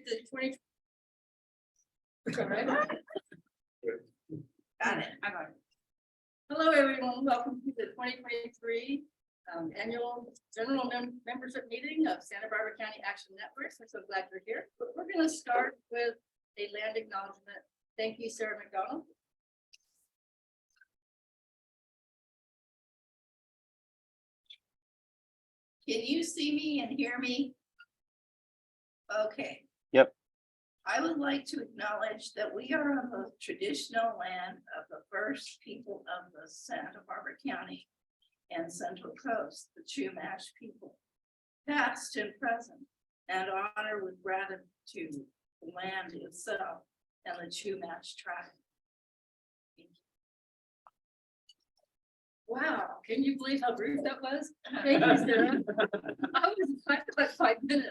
the 20. All right. Got it. I got it. Hello, everyone. Welcome to the 2023 annual general membership meeting of Santa Barbara County Action Network. We're so glad you're here. But we're going to start with a land acknowledgement. Thank you, Sarah McDonald. Can you see me and hear me? Okay. Yep. I would like to acknowledge that we are on the traditional land of the first people of the Santa Barbara County and Central Coast, the Chumash people, past and present, and honor with gratitude the land itself and the Chumash tribe. Wow, can you believe how brief that was? Thank you, Sarah. I was like 5 minutes.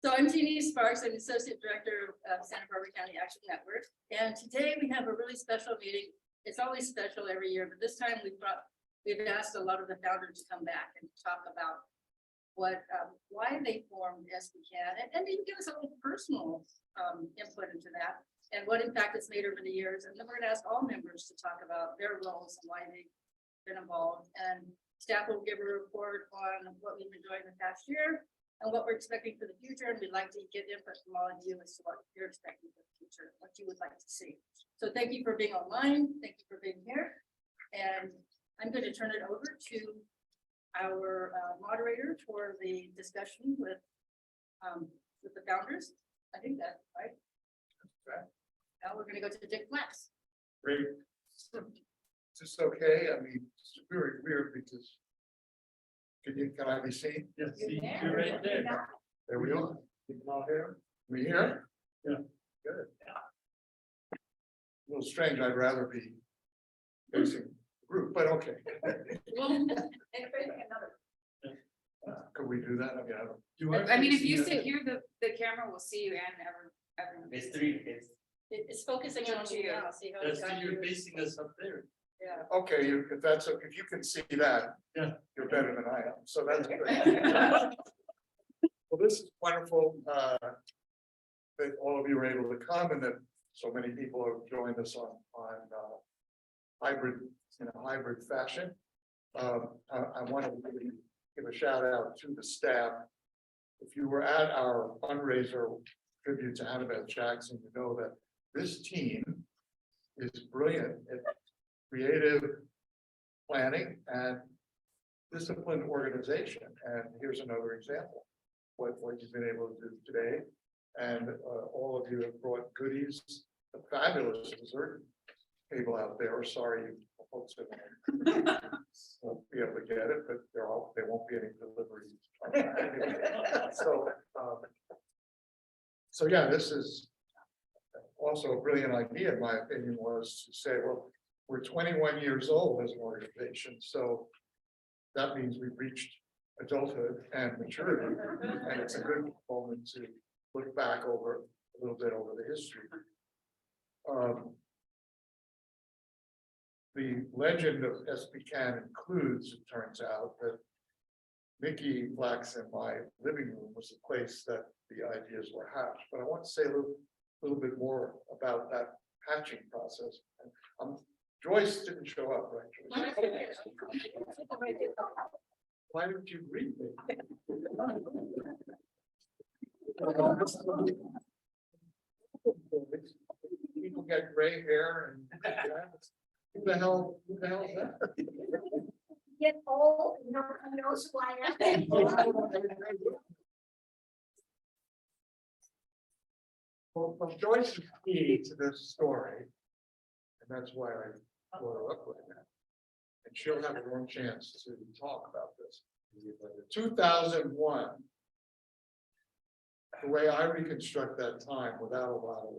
So I'm Jeannie Sparks. I'm Associate Director of Santa Barbara County Action Network. And today we have a really special meeting. It's always special every year, but this time we've asked a lot of the founders to come back and talk about what, why they formed SBCAN and maybe give us a little personal input into that and what impact it's made over the years. And then we're gonna ask all members to talk about their roles and why they've been involved. And staff will give a report on what we've been doing the past year and what we're expecting for the future. And we'd like to get input from all of you as to what you're expecting for the future, what you would like to see. So thank you for being online. Thank you for being here. And I'm going to turn it over to our moderator for the discussion with the founders. I think that's right. Okay. Now we're going to go to Dick Flax. Great. Is this okay? I mean, it's very weird because can I be seen? Yes, You're see, there. you're right there. There we are. You can all hear? We here? Yeah. Good. A little strange. I'd rather be facing the group, but okay. Could we do that? I mean, I don't. You are I mean, if facing you the- sit here, the camera will see you and everyone. It's three, It's focusing on you now. See how it's that's, got you're you. facing us up there. Yeah. Okay, if you can see that. Yeah. You're better than I am, so that's good. Well, this is wonderful, that all of you are able to come and that so many people have joined us on hybrid, in a hybrid fashion. I want to give a shout out to the staff. If you were at our fundraiser tribute to Annabelle Jackson, you know that this team is brilliant at creative planning and disciplined organization. And here's another example, what you've been able to do today. And all of you have brought goodies, a fabulous dessert table out there. Sorry, you folks won't be able to get it, but there won't be any deliveries. So yeah, this is also a brilliant idea, in my opinion, was to say, well, we're 21 years old as an organization, so that means we've reached adulthood and maturity, and it's a good moment to look back over a little bit over the history. The legend of SBCAN includes, it turns out, that Mickey Flax in my living room was the place that the ideas were hatched. But I want to say a little bit more about that hatching process. Joyce didn't show up, right, Joyce? Why didn't you greet me? People get gray hair and who the hell is that? Get old, no one knows who I am. Well, Joyce is key to this story, and that's why I brought her up right now. And she'll have her own chance to talk about this. 2001. The way I reconstruct that time without a lot of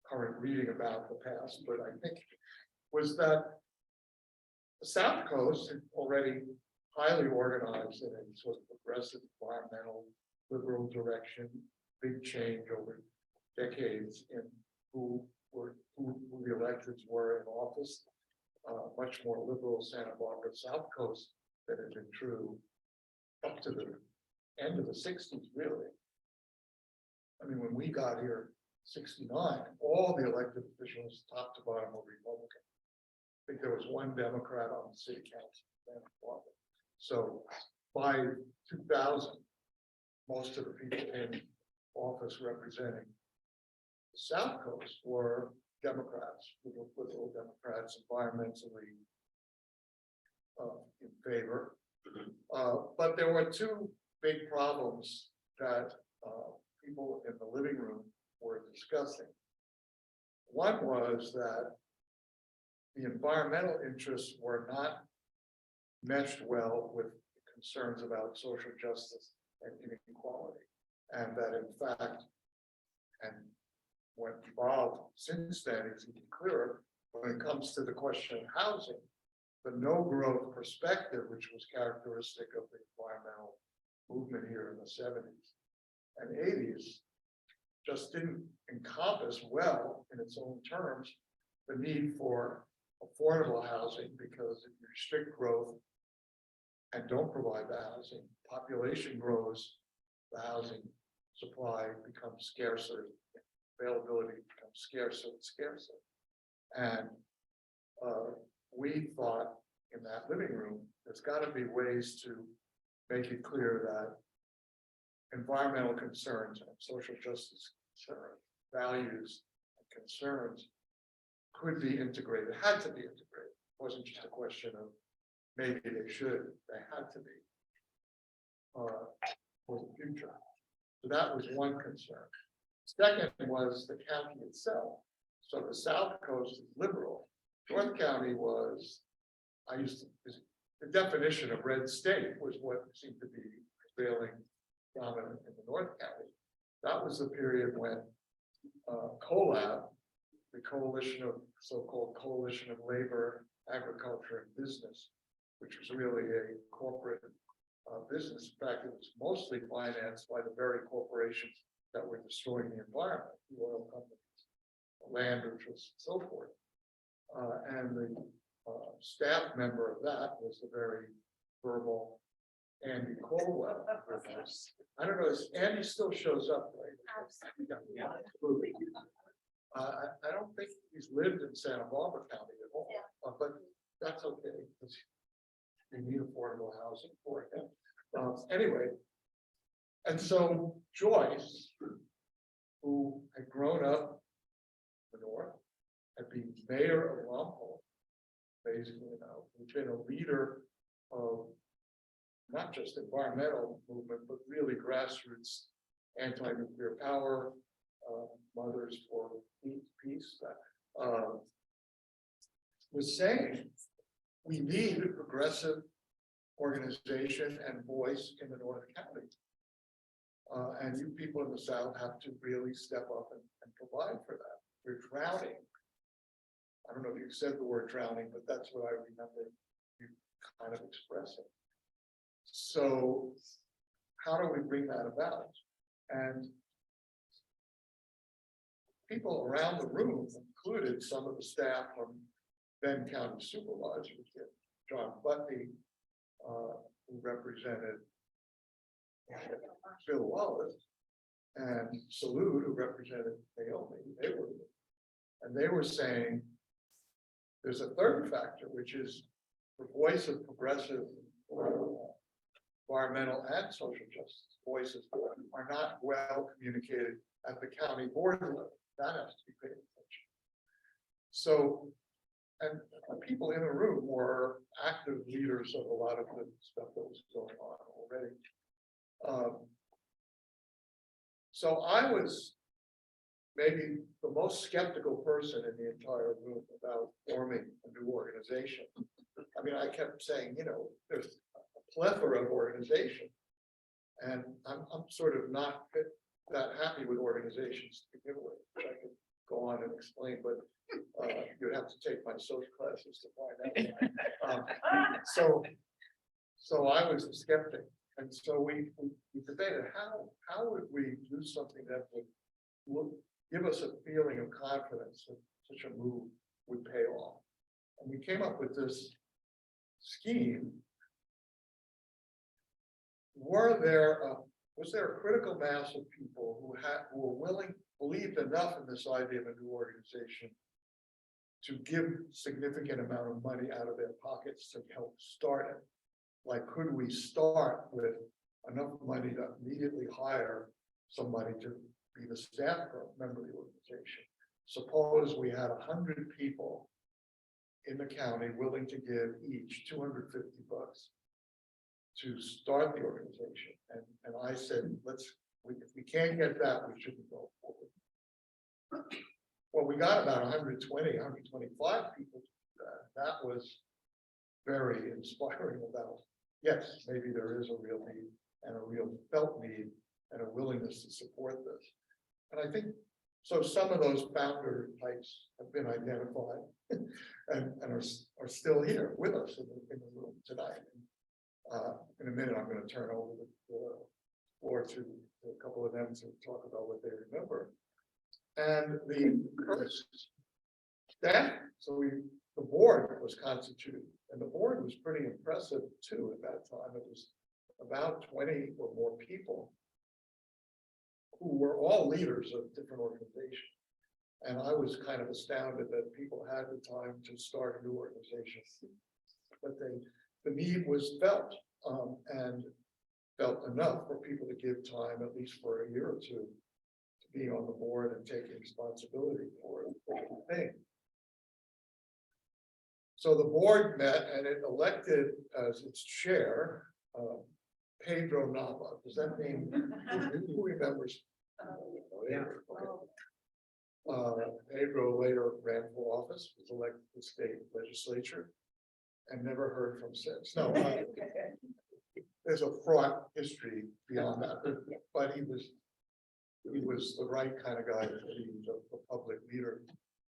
current reading about the past, but I think was that the South Coast is already highly organized in a sort of progressive, environmental, liberal direction, big change over decades in who the electeds were in office, much more liberal Santa Barbara South Coast than had been true up to the end of the 60s, really. I mean, when we got here, 69, all the elected officials, top to bottom, were Republican. I think there was one Democrat on the city council. So by 2000, most of the people in office representing the South Coast were Democrats, liberal Democrats, environmentally in favor. But there were two big problems that people in the living room were discussing. One was that the environmental interests were not meshed well with concerns about social justice and inequality. And that in fact, and what evolved since then is even clearer when it comes to the question of housing, the no growth perspective, which was characteristic of the environmental movement here in the 70s and 80s, just didn't encompass well in its own terms the need for affordable housing, because if you restrict growth and don't provide the housing, population grows, the housing supply becomes scarcer, availability becomes scarcer and scarcer. And we thought in that living room, there's got to be ways to make it clear that environmental concerns and social justice concerns, values and concerns could be integrated, had to be integrated. It wasn't just a question of maybe they should, they had to be for the future. So that was one concern. Second was the county itself. So the South Coast is liberal. North County was, the definition of red state was what seemed to be prevailing dominant in the North County. That was the period when COLAB, the coalition of so-called coalition of labor, agriculture, and business, which was really a corporate business. In fact, it was mostly financed by the very corporations that were destroying the environment, the oil companies, the land interests, and so forth. And the staff member of that was the very verbal Andy Colwell. I don't know, Andy still shows up, right? Yeah. I don't think he's lived in Santa Barbara County at all, but that's okay, because we need affordable housing for him. Anyway, and so Joyce, who had grown up in the North, had been mayor of Lompoc, basically, who'd been a leader of not just environmental movement, but really grassroots anti-nuclear power, mothers for peace, was saying we need a progressive organization and voice in the North County. And you people in the South have to really step up and provide for that. You're drowning. I don't know if you said the word drowning, but that's what I remember you kind of expressing. So how do we bring that about? And people around the room included some of the staff from then County Supervisors, John Putney, who represented Bill Wallace, and Salute, who represented Naomi. They were saying there's a third factor, which is the voice of progressive environmental and social justice voices are not well communicated at the county board level. That has to be paid attention. So, and people in the room were active leaders of a lot of the stuff that was going on already. So I was maybe the most skeptical person in the entire room about forming a new organization. I mean, I kept saying, there's a plethora of organization, and I'm sort of not that happy with organizations to begin with, which I could go on and explain, but you'd have to take my social classes to find out. So I was a skeptic, and so we debated how would we do something that would give us a feeling of confidence that such a move would pay off. And we came up with this scheme. Were there was there a critical mass of people who were willing, believed enough in this idea of a new organization to give significant amount of money out of their pockets to help start it? Like, could we start with enough money to immediately hire somebody to be the staff member of the organization? Suppose we had 100 people in the county willing to give each $250 to start the organization. And I said, if we can't get that, we shouldn't go forward. Well, we got about 120, 125 people. That was very inspiring about, yes, maybe there is a real need and a real felt need and a willingness to support this. And I think, so some of those founder types have been identified and are still here with us in the room tonight. In a minute, I'm going to turn over the floor to a couple of them to talk about what they remember. And the staff, so the board was constituted, and the board was pretty impressive too at that time. It was about 20 or more people who were all leaders of different organizations. And I was kind of astounded that people had the time to start a new organization. But the need was felt, and felt enough for people to give time, at least for a year or two, to be on the board and taking responsibility for the thing. So the board met and it elected as its chair, Pedro Nava. Does that mean, who remembers? Yeah. Okay. Pedro later ran for office, was elected to the state legislature, and never heard from since. No, there's a fraught history beyond that, but he was the right kind of guy to be the public leader,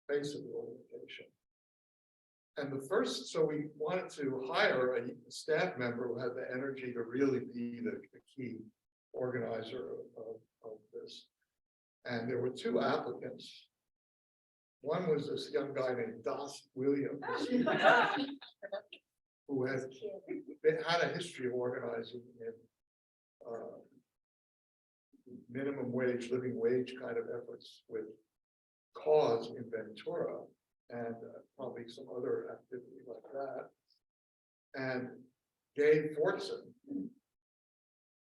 face of the organization. And so we wanted to hire a staff member who had the energy to really be the key organizer of this. And there were two applicants. One was this young guy named Das Williams, who had a history of organizing in minimum wage, living wage kind of efforts with Cause in Ventura, and probably some other activity like that. And Gabe Fortson,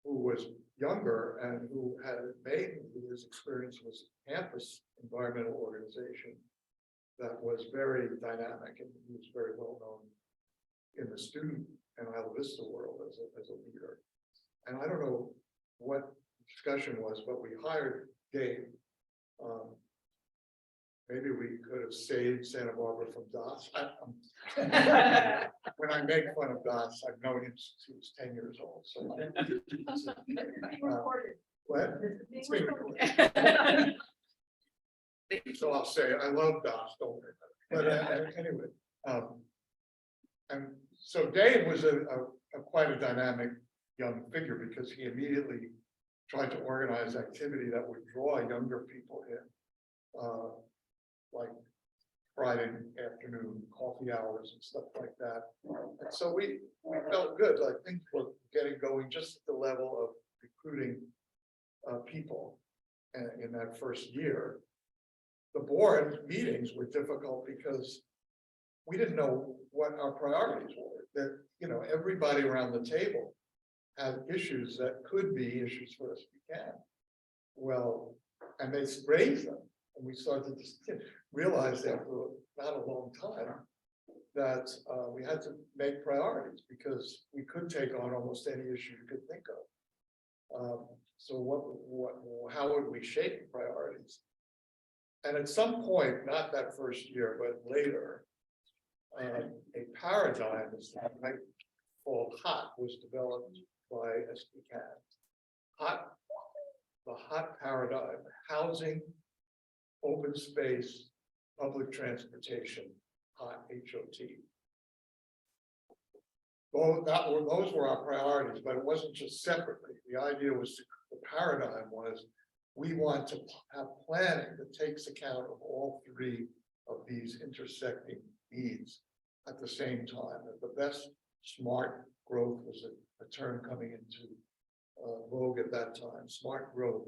who was younger and who had made his experience was campus environmental organization that was very dynamic, and he was very well known in the student and Isla Vista world as a leader. And I don't know what discussion was, but we hired Gabe. Maybe we could have saved Santa Barbara from DOS. When I make fun of DOS, I've known him since he was 10 years old. So, what? It's being recorded. So I'll say I love DOS, don't worry about it. But anyway, and so Dave was a quite a dynamic young figure because he immediately tried to organize activity that would draw younger people in. Like Friday afternoon coffee hours and stuff like that. And so we felt good, like things were getting going just at the level of recruiting people in that first year. The board meetings were difficult because we didn't know what our priorities were. That, you know, everybody around the table had issues that could be issues for SBCAN. Well, and they raised them. And we started to realize after not a long time that we had to make priorities because we could take on almost any issue you could think of. So how would we shape the priorities? And at some point, not that first year, but later, a paradigm called HOT was developed by SBCAN. The HOT paradigm, housing, open space, public transportation, HOT, H-O-T. Those were our priorities, but it wasn't just separately. The idea was, the paradigm was, we want to have planning that takes account of all three of these intersecting needs at the same time. And the best smart growth was a term coming into vogue at that time, smart growth,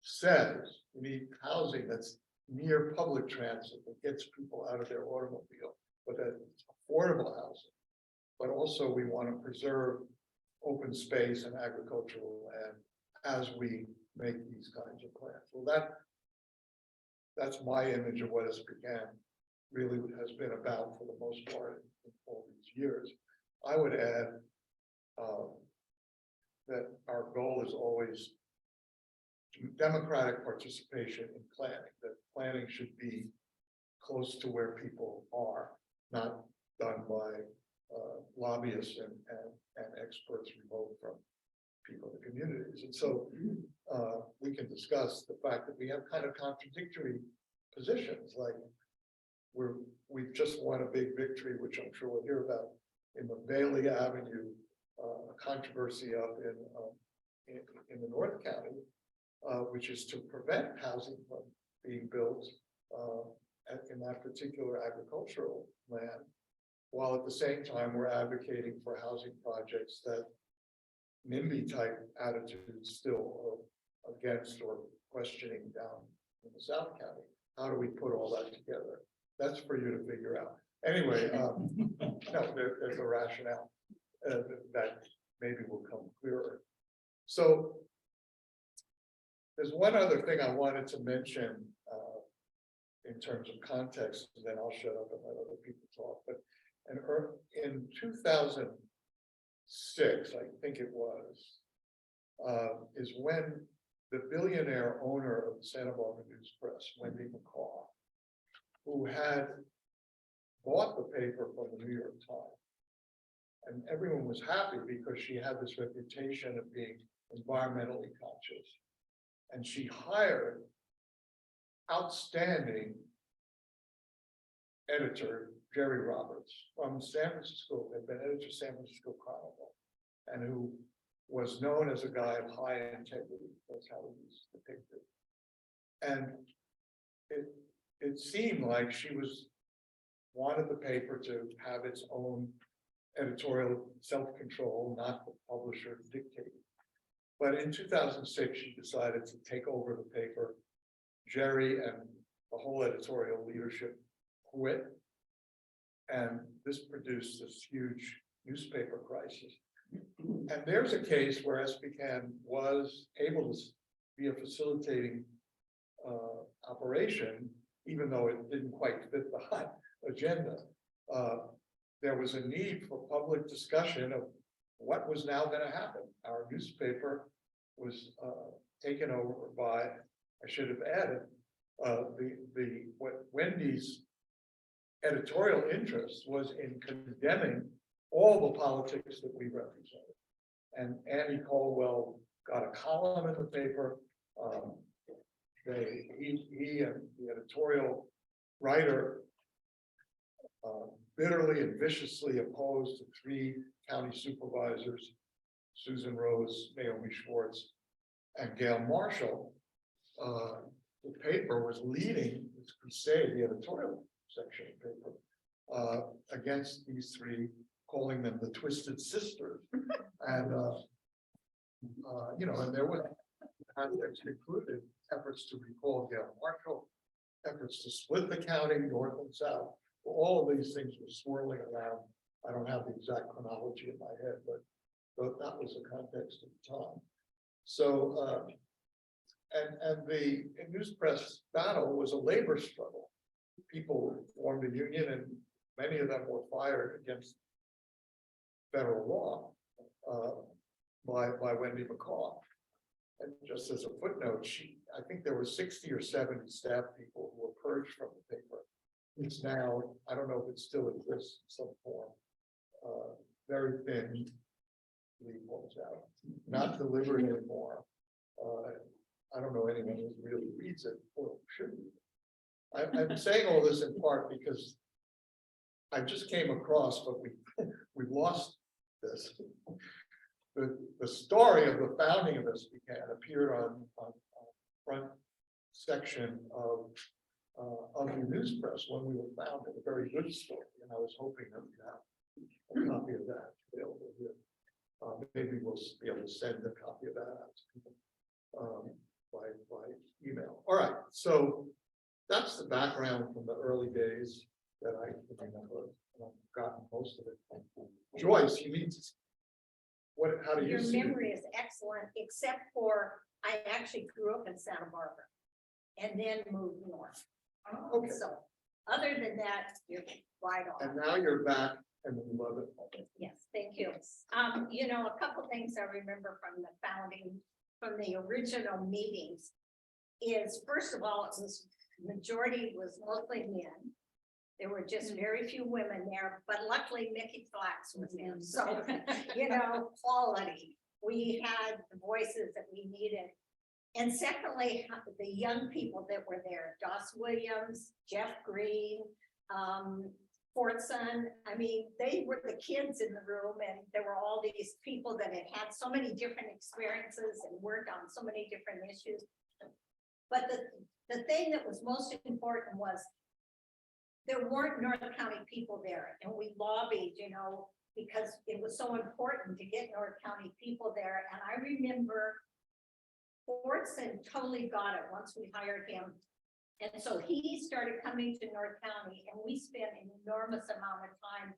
says we need housing that's near public transit, that gets people out of their automobile, but that it's affordable housing. But also we want to preserve open space and agricultural land as we make these kinds of plans. Well, that's my image of what SBCAN really has been about for the most part in all these years. I would add that our goal is always democratic participation in planning, that planning should be close to where people are, not done by lobbyists and experts remote from people in the communities. And so we can discuss the fact that we have kind of contradictory positions, like we've just won a big victory, which I'm sure we'll hear about, in the Bailey Avenue controversy up in the North County, which is to prevent housing from being built in that particular agricultural land, while at the same time we're advocating for housing projects that NIMBY type attitudes still are against or questioning down in the South County. How do we put all that together? That's for you to figure out. Anyway, no, there's a rationale that maybe will come clearer. So there's one other thing I wanted to mention in terms of context, and then I'll shut up and let other people talk. But in 2006, I think it was, is when the billionaire owner of the Santa Barbara News Press, Wendy McCaw, who had bought the paper from the New York Times, and everyone was happy because she had this reputation of being environmentally conscious. And she hired outstanding editor Jerry Roberts from San Francisco, had been editor of San Francisco Chronicle, and who was known as a guy of high integrity. That's how he was depicted. And it seemed like she wanted the paper to have its own editorial self-control, not the publisher dictating. But in 2006, she decided to take over the paper. Jerry and the whole editorial leadership quit. And this produced this huge newspaper crisis. And there's a case where SBCAN was able to be a facilitating operation, even though it didn't quite fit the hot agenda. There was a need for public discussion of what was now going to happen. Our newspaper was taken over by, I should have added, what Wendy's editorial interest was in condemning all the politics that we represented. And Andy Caldwell got a column in the paper. He and the editorial writer bitterly and viciously opposed the 3 county supervisors, Susan Rose, Naomi Schwartz, and Gail Marshall. The paper was leading this crusade, the editorial section of the paper, against these 3, calling them the Twisted Sisters. And, and there was context included efforts to recall Gail Marshall, efforts to split the county north and south. All of these things were swirling around. I don't have the exact chronology in my head, but that was the context of the time. So, and the news press battle was a labor struggle. People formed a union, and many of them were fired against federal law by Wendy McCaw. And just as a footnote, I think there were 60 or 70 staff people who were purged from the paper. It's now, I don't know if it still exists in some form, very thin, Lee points out, not delivered anymore. I don't know anyone who really reads it or should read it. I'm saying all this in part because I just came across, but we've lost this. The story of the founding of SBCAN appeared on front section of the news press when we were founded, a very good story, and I was hoping that we have a copy of that available here. maybe we'll be able to send a copy of that out to people by email. All right, so that's the background from the early days that I can remember. And I've gotten most of it. Joyce, you need to. How do you Your see it? memory is excellent, except for I actually grew up in Santa Barbara and then moved north. Okay. So other than that, you're right on. And now you're back and we love it. Yes, thank you. You know, a couple things I remember from the founding, from the original meetings is, first of all, it was, majority was mostly men. There were just very few women there, but luckily Mickey Flax was in, so, you know, quality. We had the voices that we needed. And secondly, the young people that were there, Doss Williams, Jeff Green, Fortson, I mean, they were the kids in the room, and there were all these people that had had so many different experiences and worked on so many different issues. But the thing that was most important was there weren't North County people there, and we lobbied, you know, because it was so important to get North County people there. And I remember Fortson totally got it once we hired him. And so he started coming to North County, and we spent an enormous amount of time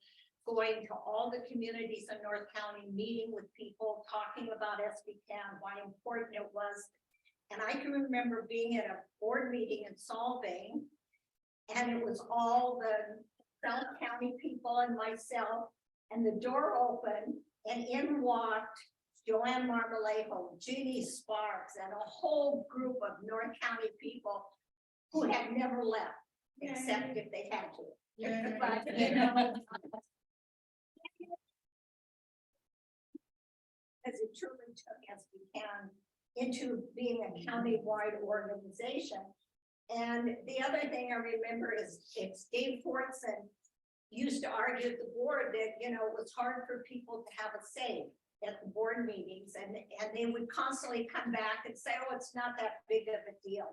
going to all the communities in North County, meeting with people, talking about SBCAN, why important it was. And I can remember being at a board meeting in Solvang, and it was all the South County people and myself, and the door opened, and in walked Joanne Marmolejo, Jeannie Sparks, and a whole group of North County people who had never left, except if they had to. But, you know, as it truly took SBCAN into being a county-wide organization. And the other thing I remember is it's Dave Fortson used to argue at the board that, you know, it was hard for people to have a say at the board meetings, and they would constantly come back and say, oh, it's not that big of a deal.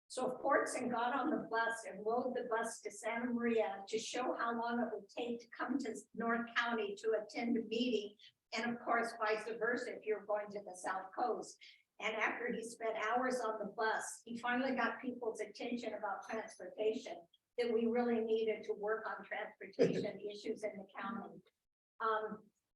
So Fortson got on the bus and rode the bus to Santa Maria to show how long it would take to come to North County to attend a meeting. And of course, vice versa, if you're going to the South Coast. And after he spent hours on the bus, he finally got people's attention about transportation, that we really needed to work on transportation issues in the county.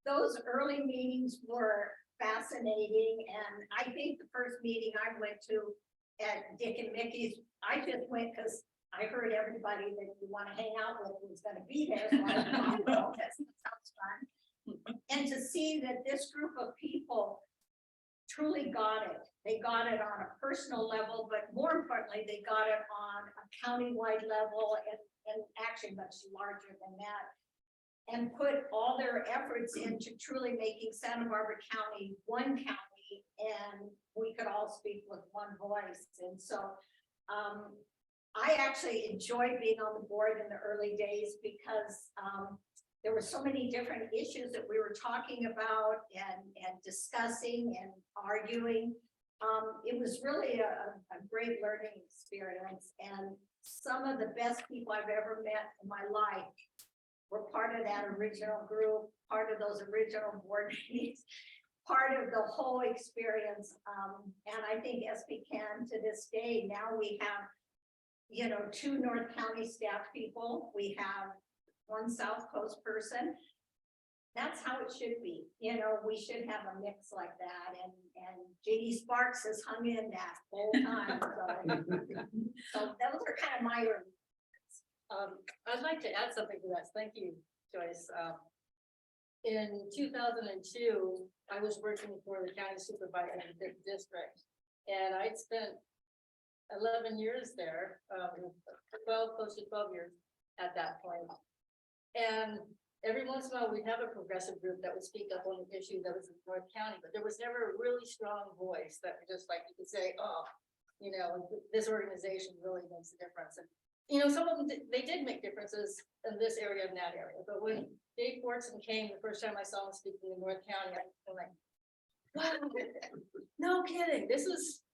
Those early meetings were fascinating. And I think the first meeting I went to at Dick and Mickey's, I just went because I heard everybody that you want to hang out with was going to be there. So I thought, oh, that sounds fun. And to see that this group of people truly got it. They got it on a personal level, but more importantly, they got it on a countywide level and actually much larger than that. And put all their efforts into truly making Santa Barbara County one county, and we could all speak with one voice. And so I actually enjoyed being on the board in the early days because there were so many different issues that we were talking about and discussing and arguing. It was really a great learning experience, and some of the best people I've ever met in my life were part of that original group, part of those original board meetings, part of the whole experience. And I think SBCAN to this day, now we have, you know, 2 North County staff people. We have 1 South Coast person. That's how it should be. You know, we should have a mix like that. And J.D. Sparks has hung in that whole time. So those are kind of my early. I'd like to add something to that. Thank you, Joyce. In 2002, I was working for the county supervisor in the district, and I'd spent 11 years there, 12, close to 12 years at that point. And every once in a while, we'd have a progressive group that would speak up on an issue that was in North County, but there was never a really strong voice that just like you could say, oh, you know, this organization really makes a difference. And you know, some of them, they did make differences in this area and that area. But when Dave Fortson came, the first time I saw him speaking in North County, I was like, wow, no kidding. This is,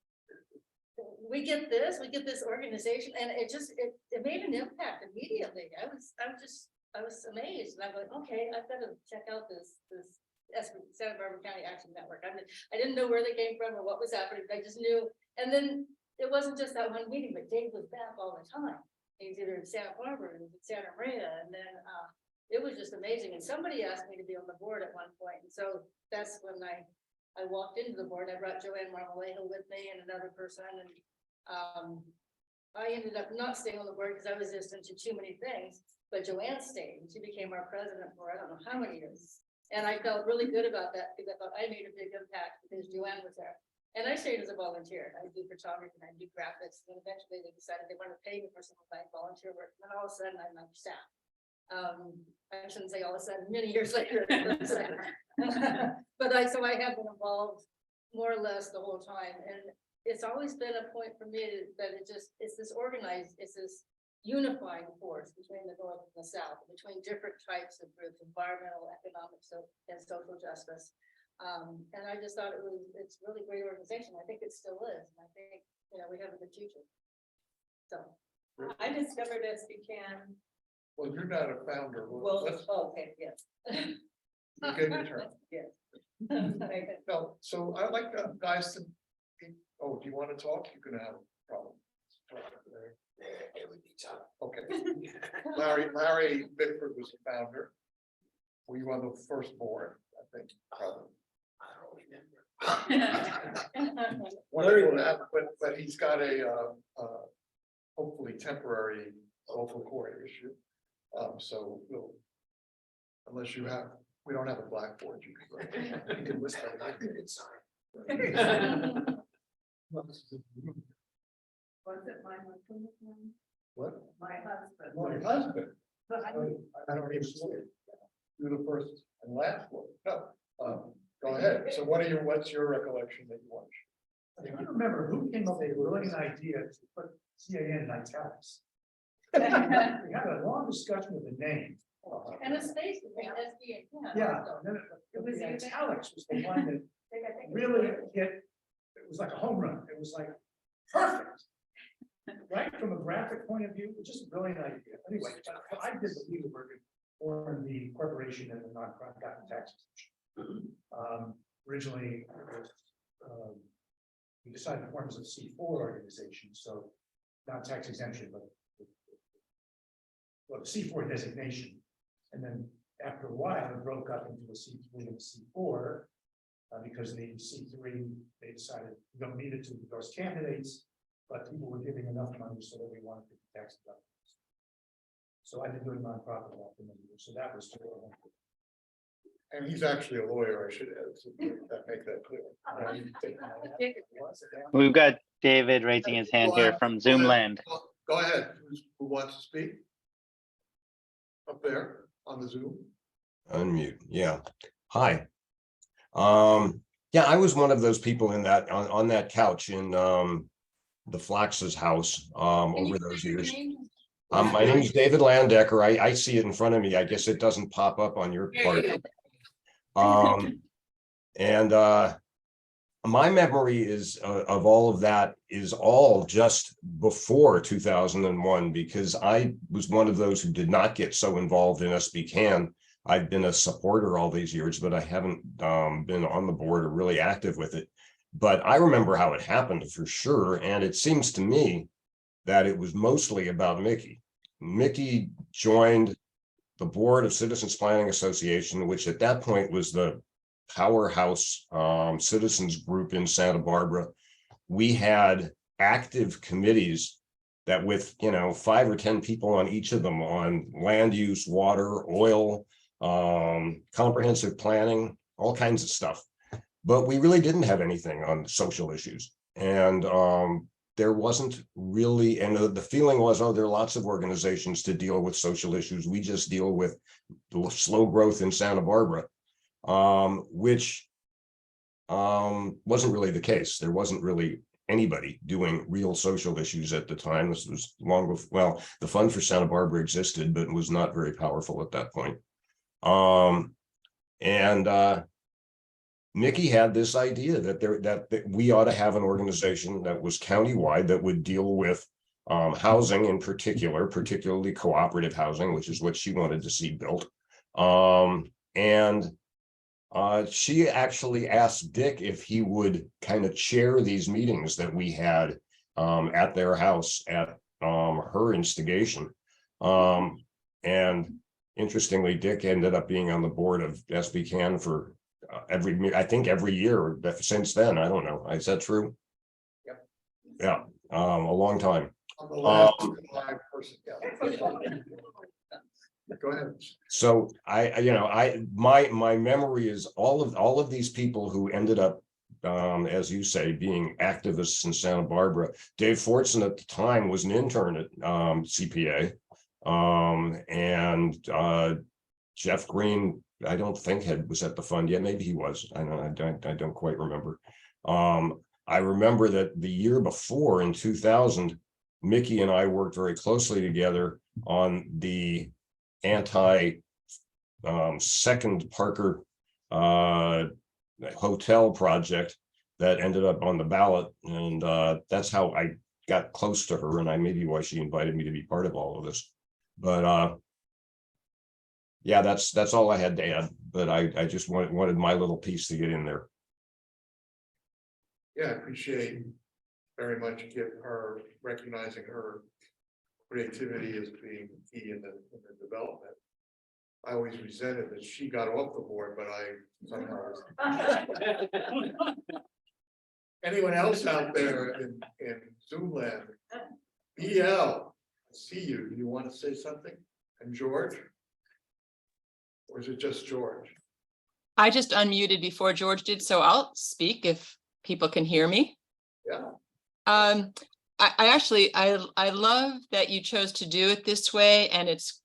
we get this organization. And it just, it made an impact immediately. I was amazed. And I'm like, okay, I've got to check out this Santa Barbara County Action Network. I didn't know where they came from or what was happening, but I just knew. And then it wasn't just that one meeting, but Dave was back all the time. He was either in Santa Barbara or in Santa Maria, and then it was just amazing. And somebody asked me to be on the board at one point, and so that's when I walked into the board. I brought Joanne Marmolejo with me and another person, and I ended up not staying on the board because I was just into too many things. But Joanne stayed, and she became our president for I don't know how many years. And I felt really good about that because I thought I made a big impact because Joanne was there. And I stayed as a volunteer. I do photography and I do graphics. And eventually they decided they wanted to pay me for some of my volunteer work. And then all of a sudden I'm on staff. I shouldn't say all of a sudden, many years later. But so I have been involved more or less the whole time. And it's always been a point for me that it's this organized, it's this unifying force between the North and the South, between different types of groups, environmental, economic, and social justice. And I just thought it's really great organization. I think it still is. And I think, we have a good future. So I discovered SBCAN. Well, you're not a founder. Well, Let's okay, yes. give your turn. Yes. No, so I'd like guys to, do you want to talk? You're gonna have a problem. It would be tough. Okay. Larry Bickford was the founder. Were you on the first board? I think. Probably. I don't remember. But he's got a hopefully temporary local court issue. So we'll, unless we don't have a blackboard, you can list I that. didn't sign. Was it my husband? What? My husband. My husband. I don't even see it. You're the first and last one. No, go ahead. So what's your recollection that you want? I don't remember who came up with a brilliant idea to put CAN in italics. We had a long discussion of the name. and a space between SB and CAN. Yeah, also. and then It was the you. italics was the one that I think really hit, it was like a home run. It was like perfect. Right, from a graphic point of view, it was just a brilliant idea. Anyway, I did the legal work for the corporation and the nonprofit tax exemption. Originally, it was, we decided to form as a C4 organization, so not tax exemption, but the C4 designation. And then after a while, it broke up into a C3 and a C4 because the C3, they decided we don't need it to endorse candidates, but people were giving enough money so that we wanted to tax deductibles. So I've been doing nonprofit law for many years, so that was true. And he's actually a lawyer, I should add, so that make that clear. We've got David raising his hand here from Zoom land. Go ahead. Who wants to speak? Up there on the Zoom. Unmute. Yeah. Hi. Yeah, I was one of those people in that on that couch in the Flax's house over those years. My name is David Landecker. I see it in front of me. I guess it doesn't pop up on your part. And my memory is of all of that is all just before 2001, because I was one of those who did not get so involved in SBCAN. I've been a supporter all these years, but I haven't been on the board or really active with it. But I remember how it happened for sure. And it seems to me that it was mostly about Mickey. Mickey joined the board of Citizens Planning Association, which at that point was the powerhouse citizens group in Santa Barbara. We had active committees that with 5 or 10 people on each of them on land use, water, oil, comprehensive planning, all kinds of stuff. But we really didn't have anything on social issues. And there wasn't really, and the feeling was, there are lots of organizations to deal with social issues. We just deal with the slow growth in Santa Barbara, which wasn't really the case. There wasn't really anybody doing real social issues at the time. This was long before, well, the Fund for Santa Barbara existed, but it was not very powerful at that point. Mickey had this idea that we ought to have an organization that was countywide that would deal with housing in particular, particularly cooperative housing, which is what she wanted to see built. And She actually asked Dick if he would kind of chair these meetings that we had at their house at her instigation. And interestingly, Dick ended up being on the board of SBCAN for I think every year since then. I don't know. Is that true? Yep. Yeah, a long time. I'm the last live person. Go ahead. So my memory is all of these people who ended up, as you say, being activists in Santa Barbara. Dave Fortson at the time was an intern at CPA, and Jeff Green, I don't think was at the fund yet. Maybe he was. I don't quite remember. I remember that the year before, in 2000, Mickey and I worked very closely together on the second Parker hotel project that ended up on the ballot, and that's how I got close to her, and maybe why she invited me to be part of all of this. But yeah, that's all I had to add. But I just wanted my little piece to get in there. Yeah, I appreciate very much recognizing her creativity as being key in the development. I always resented that she got off the board, but I somehow was. Anyone else out there in Zoom land? BL, I see you. Do you want to say something? And George? Or is it just George? I just unmuted before George did, so I'll speak if people can hear me. Yeah. I love that you chose to do it this way, and it's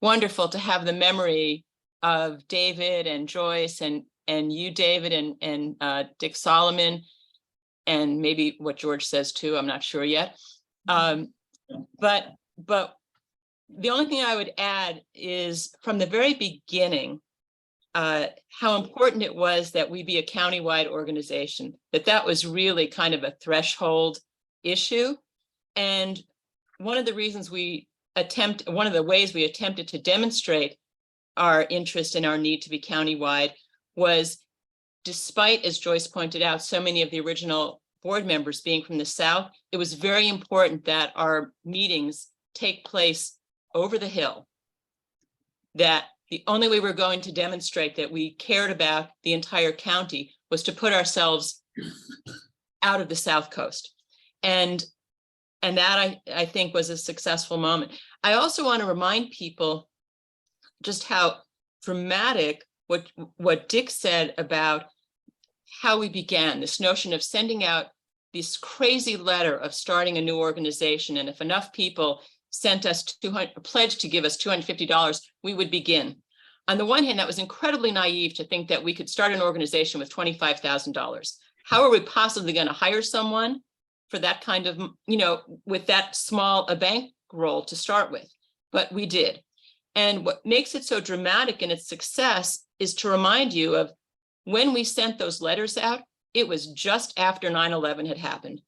wonderful to have the memory of David and Joyce and you, David, and Dick Solomon, and maybe what George says too. I'm not sure yet. But the only thing I would add is from the very beginning, how important it was that we be a countywide organization, that was really kind of a threshold issue. And one of the ways we attempted to demonstrate our interest and our need to be countywide was, despite, as Joyce pointed out, so many of the original board members being from the South, it was very important that our meetings take place over the hill. That the only way we're going to demonstrate that we cared about the entire county was to put ourselves out of the South Coast. And that I think was a successful moment. I also want to remind people just how dramatic what Dick said about how we began, this notion of sending out this crazy letter of starting a new organization. And if enough people sent us pledged to give us $250, we would begin. On the one hand, that was incredibly naive to think that we could start an organization with $25,000. How are we possibly going to hire someone for that kind of, with that small a bankroll to start with? But we did. And what makes it so dramatic in its success is to remind you of when we sent those letters out, it was just after 9/11 had happened.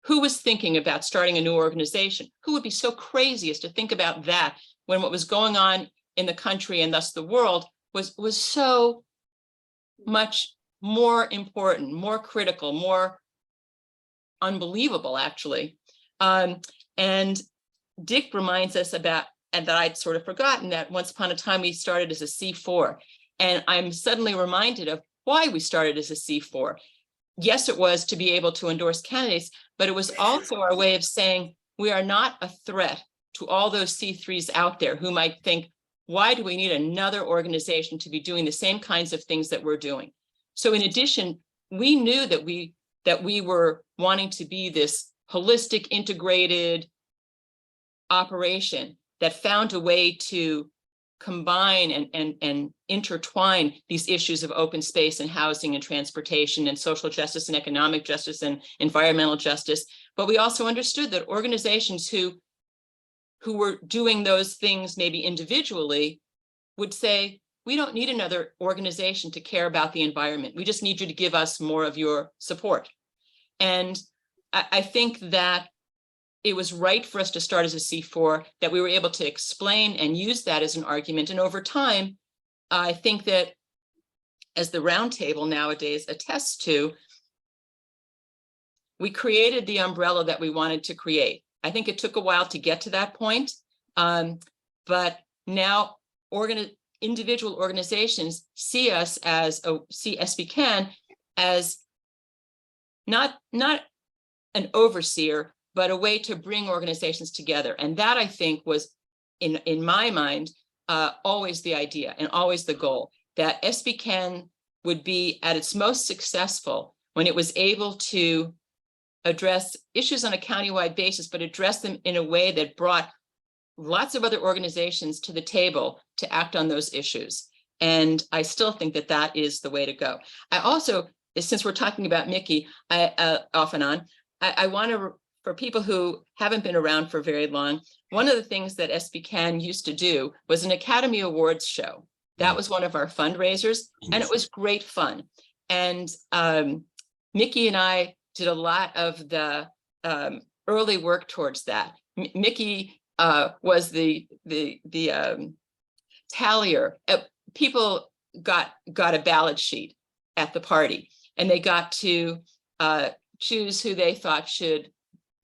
Who was thinking about starting a new organization? Who would be so crazy as to think about that when what was going on in the country and thus the world was so much more important, more critical, more unbelievable, actually. And Dick reminds us about, and that I'd sort of forgotten, that once upon a time we started as a C4. And I'm suddenly reminded of why we started as a C4. Yes, it was to be able to endorse candidates, but it was also our way of saying we are not a threat to all those C3s out there who might think, why do we need another organization to be doing the same kinds of things that we're doing? So in addition, we knew that we were wanting to be this holistic, integrated operation that found a way to combine and intertwine these issues of open space and housing and transportation and social justice and economic justice and environmental justice. But we also understood that organizations who were doing those things maybe individually would say, we don't need another organization to care about the environment. We just need you to give us more of your support. And I think that it was right for us to start as a C4, that we were able to explain and use that as an argument. And over time, I think that as the roundtable nowadays attests to, we created the umbrella that we wanted to create. I think it took a while to get to that point, but now individual organizations see us see SBCAN as not an overseer, but a way to bring organizations together. And that, I think, was in my mind always the idea and always the goal, that SBCAN would be at its most successful when it was able to address issues on a countywide basis, but address them in a way that brought lots of other organizations to the table to act on those issues. And I still think that that is the way to go. I also, since we're talking about Mickey off and on, I want to, for people who haven't been around for very long, one of the things that SBCAN used to do was an Academy Awards show. That was one of our fundraisers, and it was great fun. And Mickey and I did a lot of the early work towards that. Mickey was the tallier. People got a ballot sheet at the party, and they got to choose who they thought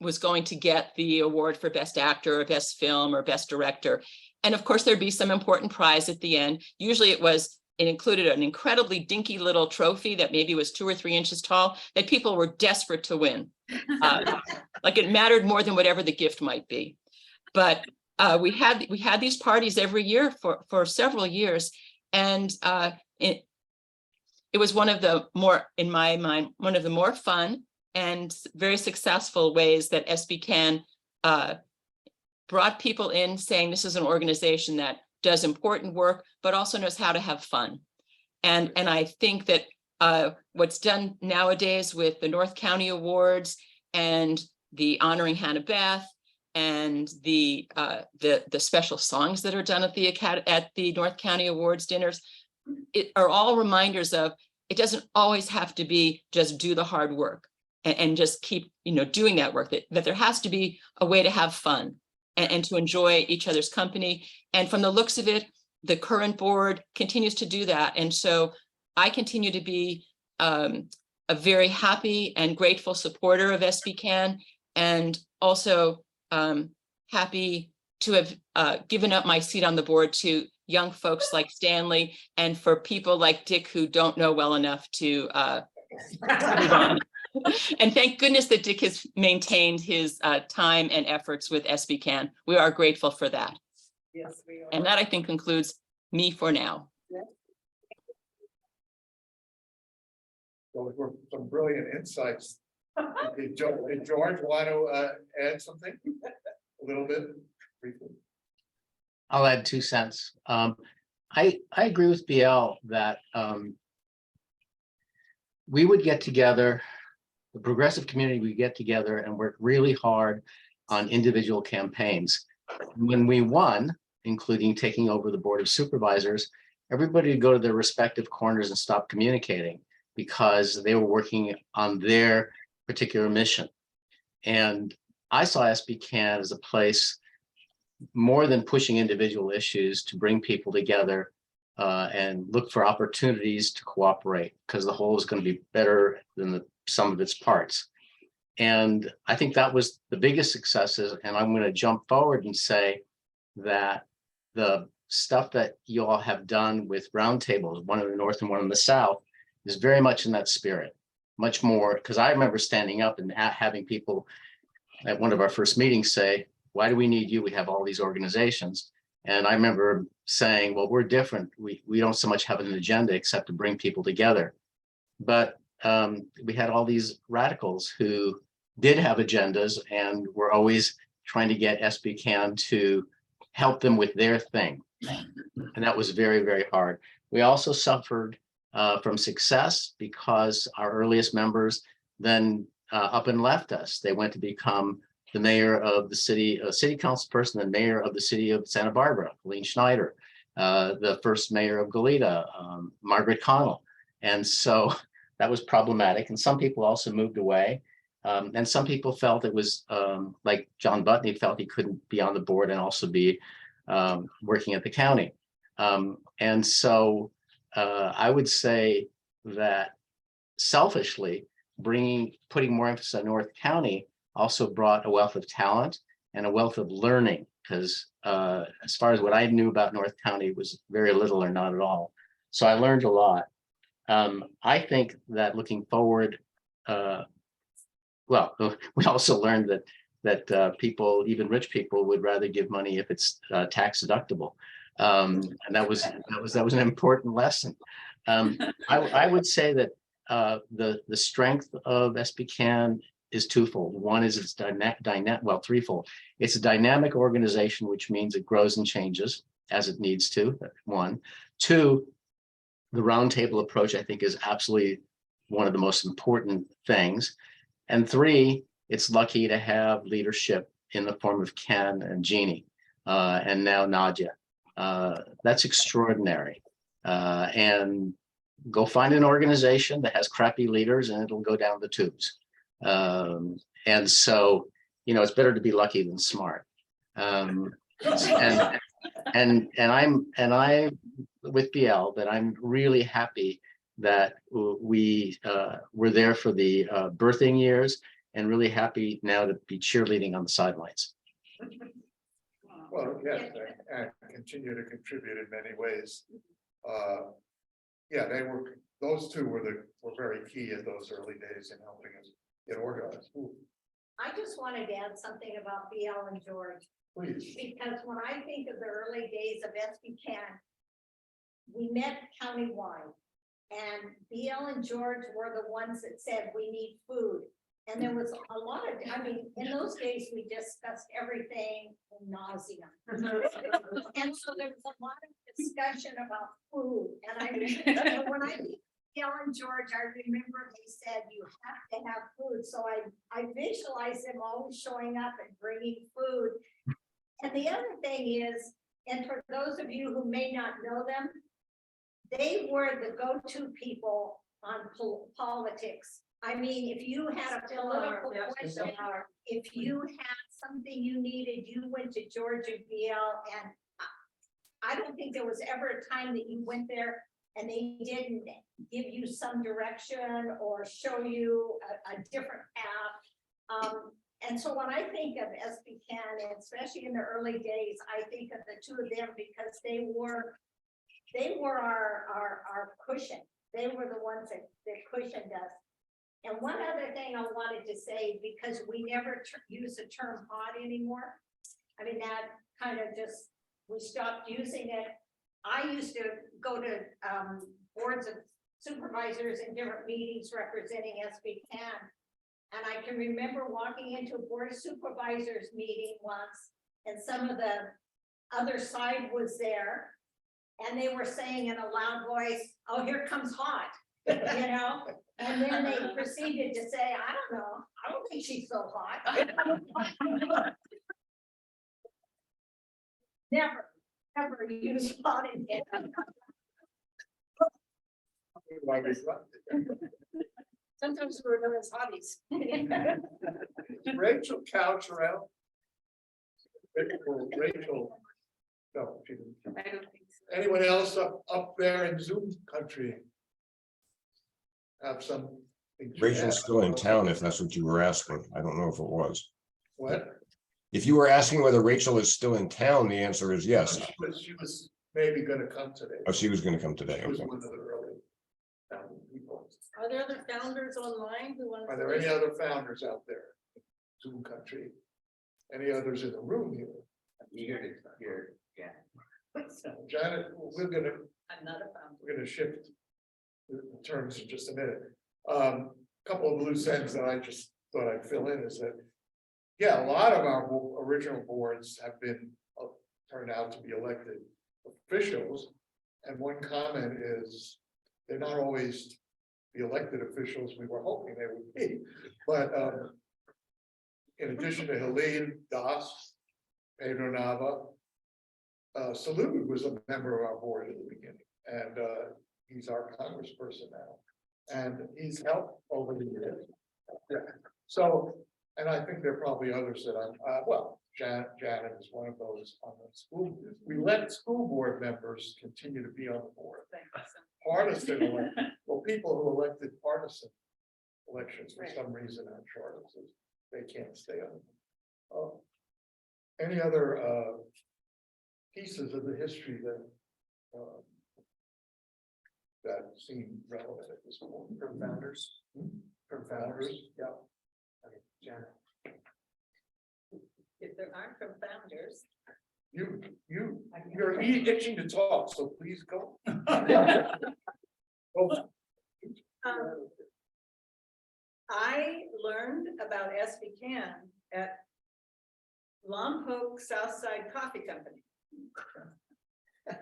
was going to get the award for best actor or best film or best director. And of course, there'd be some important prize at the end. Usually it included an incredibly dinky little trophy that maybe was 2 or 3 inches tall that people were desperate to win. Like it mattered more than whatever the gift might be. But we had these parties every year for several years. And it was one of the more, in my mind, one of the more fun and very successful ways that SBCAN brought people in, saying this is an organization that does important work, but also knows how to have fun. And I think that what's done nowadays with the North County Awards and the honoring Hannah Beth and the special songs that are done at the North County Awards dinners, are all reminders of, it doesn't always have to be just do the hard work and just keep doing that work, that there has to be a way to have fun and to enjoy each other's company. And from the looks of it, the current board continues to do that. And so I continue to be a very happy and grateful supporter of SBCAN, and also happy to have given up my seat on the board to young folks like Stanley, and for people like Dick who don't know well enough to move on. And thank goodness that Dick has maintained his time and efforts with SBCAN. We are grateful for that. Yes, we are. And that, I think, concludes me for now. Those were some brilliant insights. Did George want to add something? A little bit briefly. I'll add 2 cents. I agree with BL that we would get together, the progressive community would get together and work really hard on individual campaigns. When we won, including taking over the Board of Supervisors, everybody would go to their respective corners and stop communicating because they were working on their particular mission. And I saw SBCAN as a place more than pushing individual issues to bring people together and look for opportunities to cooperate, because the whole is going to be better than the sum of its parts. And I think that was the biggest successes. And I'm going to jump forward and say that the stuff that you all have done with roundtables, one in the north and one in the south, is very much in that spirit, much more, because I remember standing up and having people at one of our first meetings say, why do we need you? We have all these organizations. And I remember saying, well, we're different. We don't so much have an agenda except to bring people together. But we had all these radicals who did have agendas and were always trying to get SBCAN to help them with their thing. And that was very, very hard. We also suffered from success because our earliest members then up and left us. They went to become the mayor of the city, a city council person, the mayor of the city of Santa Barbara, Colleen Schneider, the first mayor of Goleta, Margaret Connell. And so that was problematic. And some people also moved away. And some people felt it was like John Butney felt he couldn't be on the board and also be working at the county. And so I would say that selfishly, putting more emphasis on North County also brought a wealth of talent and a wealth of learning, because as far as what I knew about North County was very little or not at all. So I learned a lot. I think that looking forward, well, we also learned that people, even rich people, would rather give money if it's tax deductible. And that was an important lesson. I would say that the strength of SBCAN is twofold. One is it's threefold. It's a dynamic organization, which means it grows and changes as it needs to. One, two, the roundtable approach, I think, is absolutely one of the most important things. And three, it's lucky to have leadership in the form of Ken and Jeannie, and now Nadia. That's extraordinary. And go find an organization that has crappy leaders and it'll go down the tubes. And so, it's better to be lucky than smart. And I with BL that I'm really happy that we were there for the birthing years, and really happy now to be cheerleading on the sidelines. Well, yes, and continue to contribute in many ways. Yeah, those two were very key in those early days in helping us get organized. Ooh, I just wanted to add something about BL and George, please. because when I think of the early days of SBCAN, we met countywide, and BL and George were the ones that said we need food. And there was a lot of, in those days, we discussed everything in nausea. And so there was a lot of discussion about food. And when I think BL and George, I remember they said you have to have food. So I visualize them always showing up and bringing food. And the other thing is, and for those of you who may not know them, they were the go-to people on politics. If you had a political question, if you had something you needed, you went to George and BL, and I don't think there was ever a time that you went there and they didn't give you some direction or show you a different path. And so when I think of SBCAN, and especially in the early days, I think of the two of them because they were our cushion. They were the ones that cushioned us. And one other thing I wanted to say, because we never use the term hot anymore. That kind of just, we stopped using it. I used to go to boards of supervisors in different meetings representing SBCAN. And I can remember walking into a board of supervisors meeting once, and some of the other side was there, and they were saying in a loud voice, "Oh, here comes hot," And then they proceeded to say, "I don't know, I don't think she's so hot." Never use hot in it. Sometimes we're known as hotties. Rachel couch around. Rachel. No, she didn't. I don't think so. Anyone else up there in Zoom country? Have some. Rachel's still in town, if that's what you were asking. I don't know if it was. What? If you were asking whether Rachel is still in town, the answer is yes. She was maybe gonna come today. Oh, she was going to come today. She was Okay. one of the early founding people. Are there other founders online who want? Are there any other founders out there? Zoom country? Any others in the room here? Here, yeah. Janet, we're gonna I'm not a founder. We're gonna shift the terms in just a minute. Couple of loose ends that I just thought I'd fill in is that, yeah, a lot of our original boards have been turned out to be elected officials. And one comment is they're not always the elected officials we were hoping they would be. But in addition to Helene, Das, Pedro Nava, Salud was a member of our board at the beginning, and he's our congressperson now, and he's helped over the years. Yeah. So And I think there are probably others that Janet is one of those on the school. We let school board members continue to be on the board. Partisan, people who elected partisan elections for some reason on charters, they can't stay on. Any other pieces of the history that seem relevant at this point? From founders? From founders, yeah. I mean, Janet. If there aren't from founders. You're itching to talk, so please go. I learned about SBCAN at Lompoc Southside Coffee Company,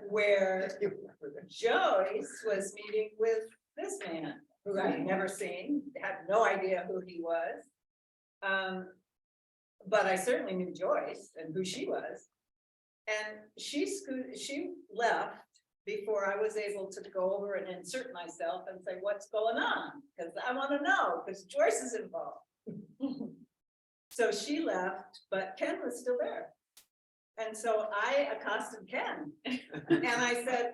where Joyce was meeting with this man who I had never seen, had no idea who he was. But I certainly knew Joyce and who she was. And she left before I was able to go over and insert myself and say, what's going on? Because I want to know, because Joyce is involved. So she left, but Ken was still there. And so I accosted Ken and I said,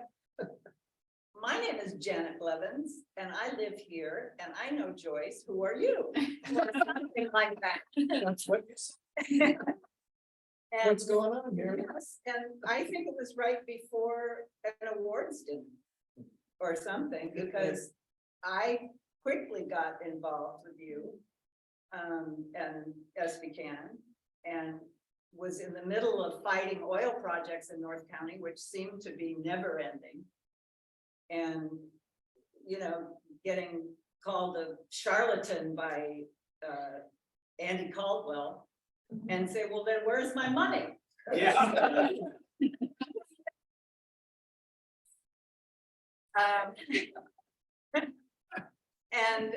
my name is Janet Blevins and I live here and I know Joyce. Who are you? Or something like that. That's what you said. And What's going on here? yes, and I think it was right before an awards dinner or something, because I quickly got involved with you and SBCAN, and was in the middle of fighting oil projects in North County, which seemed to be never ending. And, you know, getting called a charlatan by Andy Caldwell. And say, well, then where's my money? Yeah. And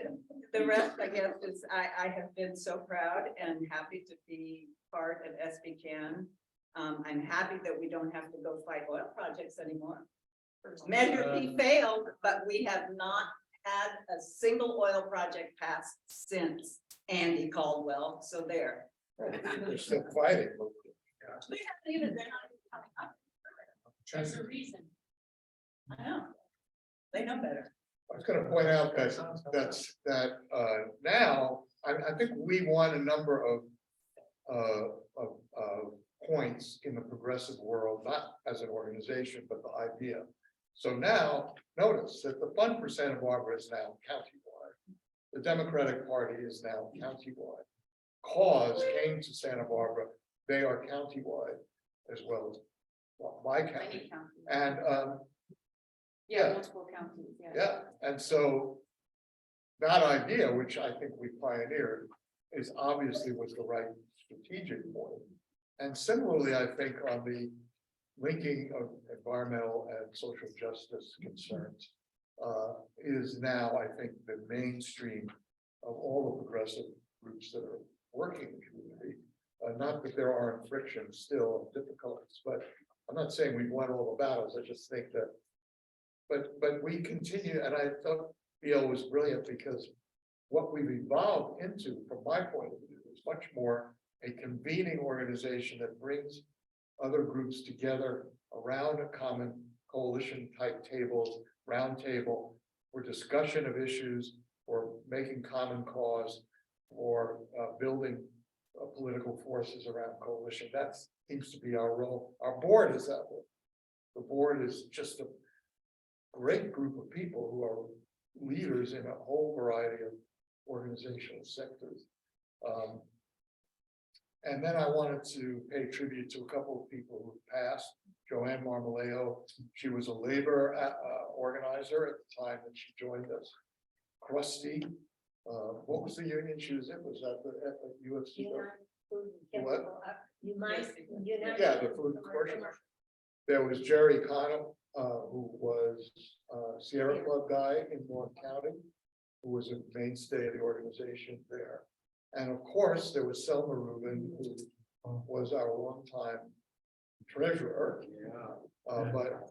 the rest, I guess, is I have been so proud and happy to be part of SBCAN. I'm happy that we don't have to go fight oil projects anymore. Measure P failed, but we have not had a single oil project passed since Andy Caldwell, so there. They're still fighting. We haven't even, they're not even coming up. There's a reason. I know. They know better. I was going to point out that now I think we won a number of points in the progressive world, not as an organization, but the idea. So now notice that the fund for Santa Barbara is now countywide. The Democratic Party is now countywide. Cause came to Santa Barbara, they are countywide as well as my county. And Yeah, multiple counties, yeah, and so that idea, which I think we pioneered, is obviously was the right strategic point. And similarly, I think on the linking of environmental and social justice concerns is now, I think, the mainstream of all the progressive groups that are working in the community. Not that there aren't frictions still, difficulties, but I'm not saying we've won all the battles. I just think that, but we continue, and I thought BL was brilliant because what we've evolved into, from my point of view, is much more a convening organization that brings other groups together around a common coalition type tables, round table, for discussion of issues, or making common cause, or building political forces around coalition. That seems to be our role. Our board is that way. The board is just a great group of people who are leaders in a whole variety of organizational sectors. And then I wanted to pay tribute to a couple of people who passed. Joanne Marmolejo, she was a labor organizer at the time that she joined us. Krusty, what was the union she was in? Was that the UFC? What? You might, you know. Yeah, the food and commercial. There was Jerry Connell, who was a Sierra Club guy in North County, who was a mainstay of the organization there. And of course, there was Selma Rubin, who was our longtime treasurer. Yeah. But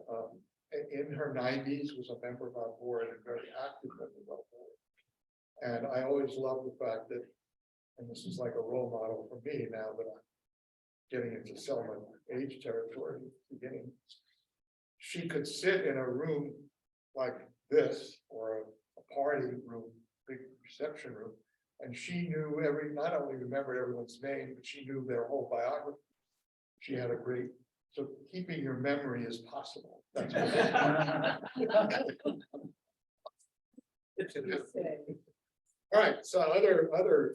in her 90s was a member of our board and very active member of our board. And I always loved the fact that and this is like a role model for me now that I'm getting into Selma age territory, beginning. She could sit in a room like this, or a party room, big reception room, and she knew not only remembered everyone's name, but she knew their whole biography. She had a great, so keeping your memory is possible. That's what all right, so other,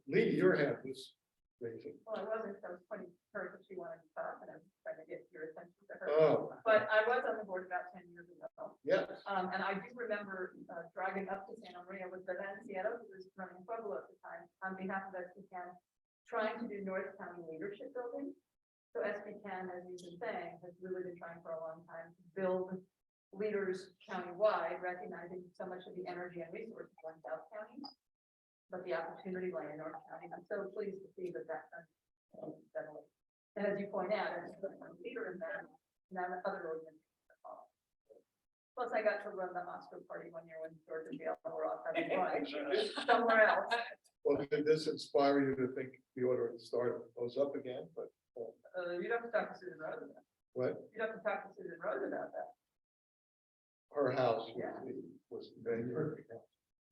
Lee, your hand was raising. Well, I wasn't, I was pointing to her because she wanted to talk and I was trying to get your attention to her. Oh, But I was on the board about 10 years ago. yes. And I do remember driving up to Santa Maria with Valenciano, who was running Pueblo at the time, on behalf of SBCAN, trying to do North County Leadership Building. So SBCAN, as you've been saying, has really been trying for a long time to build leaders countywide, recognizing so much of the energy and resources are in South County. But the opportunity lay in North County. I'm so pleased to see that that's steadily. And as you point out, as a leader in that, now the other organizations are following. Plus, I got to run the Oscar party one year when George and Gail were off having fun somewhere else. Well, did this inspire you to think we ought to start those up again? But You'd have to talk to Susan Rose about that. what? You'd have to talk to Susan Rose about that. Her house Yeah. was very perfect. It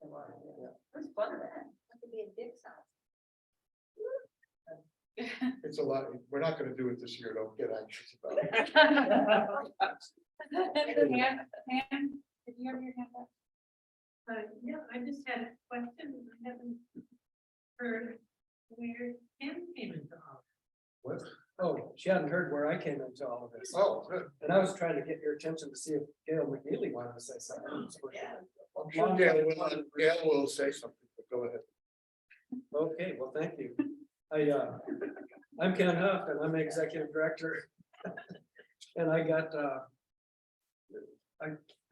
was, yeah. It was fun then. That could be a Dick's house. It's a lot. We're not gonna do it this year. Don't get anxious about it. Pam, did you have your hand up? Yeah, I just had a question. I haven't heard where Kim came into office. What? Oh, she hadn't heard where I came into all of this. Oh, good. And I was trying to get your attention to see if Gail McNeely wanted to say something. I'm sure Gail will say something, but go ahead. Okay, well, thank you. I'm Ken Huff and I'm executive director. And I got,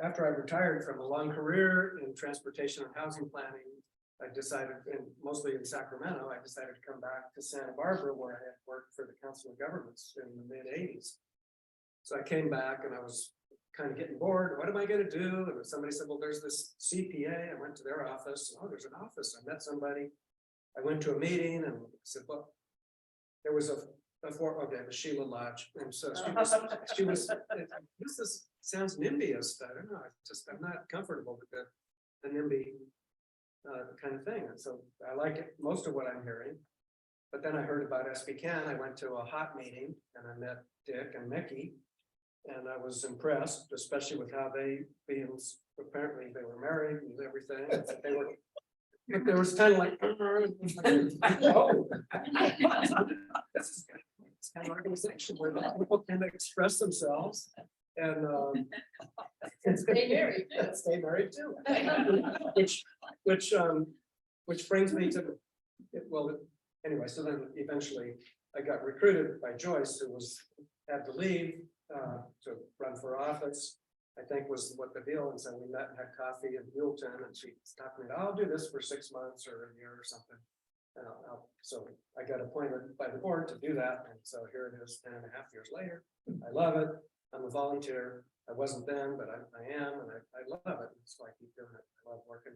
after I retired from a long career in transportation and housing planning, I decided, and mostly in Sacramento, I decided to come back to Santa Barbara where I had worked for the Council of Governments in the mid-80s. So I came back and I was kind of getting bored. What am I going to do? And somebody said, well, there's this CPA. I went to their office. Oh, there's an office. I met somebody. I went to a meeting and said, well, there was it was Sheila Lodge. And so she was, sounds NIMBY-ist. I don't know. I'm not comfortable with the NIMBY kind of thing. And so I like it, most of what I'm hearing. But then I heard about SBCAN. I went to a hot meeting and I met Dick and Mickey. And I was impressed, especially with how apparently they were married and everything. They were, there was kind of like, oh, this is kind of organization where people can express themselves and Stay married. Stay married too. Which brings me to, well, anyway, so then eventually I got recruited by Joyce, who had to leave to run for office, I think was what the deal. And so we met and had coffee in Buellton and she stopped me, I'll do this for 6 months or a year or something. So I got appointed by the board to do that. And so here it is 10.5 years later. I love it. I'm a volunteer. I wasn't then, but I am, and I love it. So I keep doing it. I love working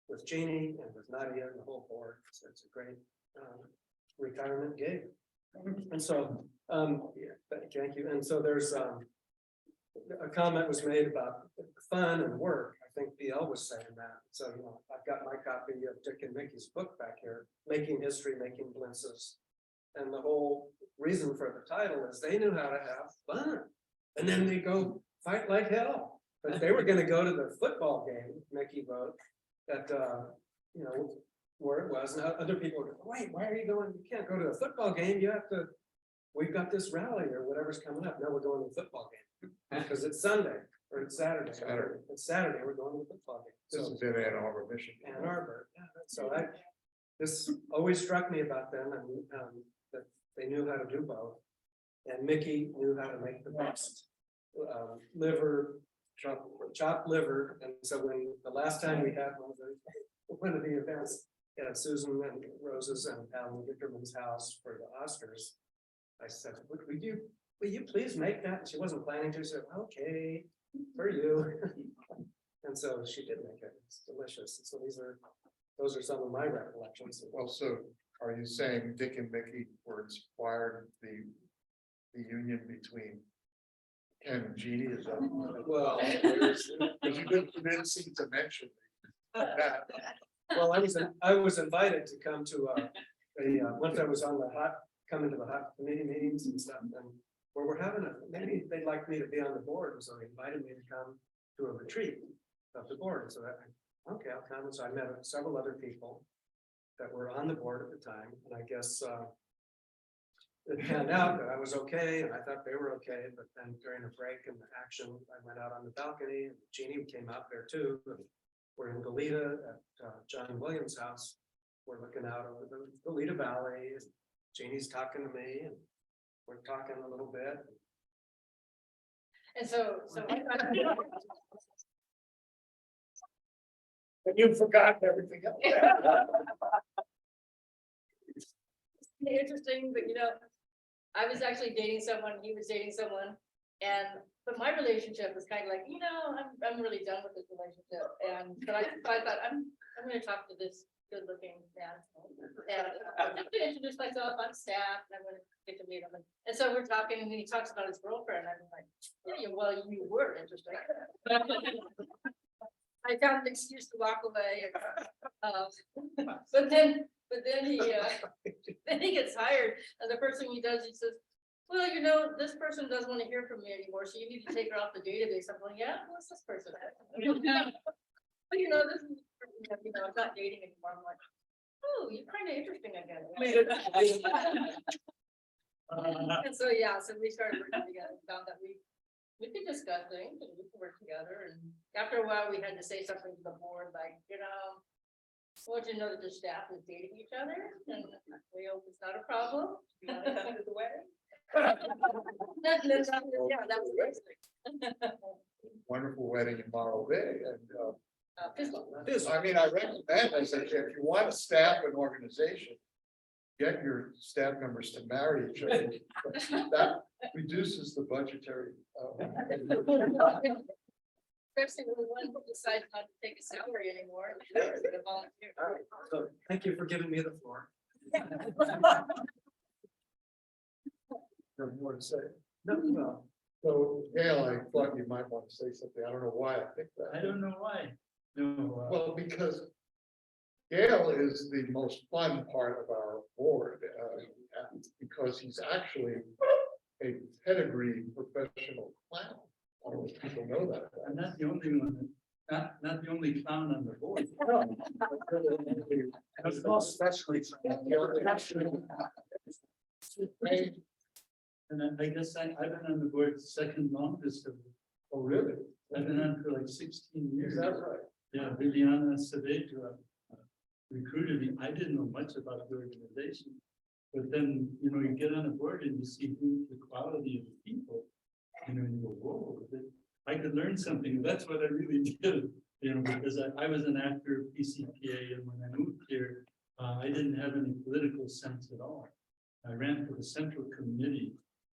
with Jeannie and with Nadia and the whole board. So it's a great retirement gig. And so, thank you. And so there's a comment was made about fun and work. I think BL was saying that. So, I've got my copy of Dick and Mickey's book back here, Making History, Making Glimpses. And the whole reason for the title is they knew how to have fun. And then they go fight like hell. But they were going to go to the football game, Mickey wrote, that, where it was. And other people go, wait, why are you going? You can't go to a football game. You have to, we've got this rally or whatever's coming up. Now we're going to the football game because it's Sunday or it's Saturday. It's Saturday. We're going to the football game. This is in Ann Arbor, Michigan. Ann Arbor. Yeah. So this always struck me about them and that they knew how to do both. And Mickey knew how to make the best chopped liver. And so when the last time we had one of the events at Susan and Rose's and Alan Vickerman's house for the Oscars, I said, will you please make that? And she wasn't planning to. She said, okay, for you. And so she did make it. It's delicious. So these are those are some of my recollections. Well, so are you saying Dick and Mickey were inspired the union between Ken and Jeannie? Is that? Well, Because you didn't seem to mention that. well, I was invited to come to once I was on the coming to the hot committee meetings and stuff, and where we're having maybe they'd like me to be on the board, so they invited me to come to a retreat of the board, so okay, I'll come, and so I met several other people that were on the board at the time, and I guess it panned out that I was okay, and I thought they were okay, but then during a break in the action, I went out on the balcony, and Jeannie came out there too, and we're in Goleta at John Williams' house. We're looking out over the Goleta Valley, and Jeannie's talking to me, and we're talking a little bit. And so And you've forgotten everything else. interesting, but I was actually dating someone, he was dating someone, but my relationship was kind of like, I'm really done with this relationship, but I thought I'm gonna talk to this good-looking man. And I'm gonna introduce myself, I'm staff, and I'm gonna get to meet him, and so we're talking, and then he talks about his girlfriend, and I'm like, yeah, well, you were interesting. I found an excuse to walk away, but then he gets hired, and the first thing he does, he says, well, this person doesn't want to hear from me anymore, so you need to take her off the database. I'm like, yeah, what's this person? But this is, I'm not dating anymore. I'm like, oh, you're kind of interesting again. And so, so we started working together, and found that we could discuss things and we could work together. And after a while, we had to say something to the board, like, I want you to know that the staff is dating each other, and we hope it's not a problem. You want to come to the wedding? That was great. Wonderful wedding in Morro Bay, and Fiscal. I mean, I recommend, I said, if you want to staff an organization, get your staff members to marry each other. That reduces the budgetary. Especially when one decides not to take a salary anymore. They're gonna volunteer. All right, so thank you for giving me the floor. There's more to say. No, So Gail, I thought you might want to say something. I don't know why I think that. I don't know why. No. Well, because Gail is the most fun part of our board, because he's actually a pedigree professional clown. I don't know if people know that. I'm not the only one, not the only clown on the board. Especially. And I guess I've been on the board second longest of. Oh, really? I've been on for like 16 years. Is that right? Yeah, Viviana Saveto recruited me. I didn't know much about the organization. But then, you get on a board and you see the quality of the people. And you go, whoa, I could learn something. That's what I really did. Because I was an actor of PCPA, and when I moved here, I didn't have any political sense at all. I ran for the Central Committee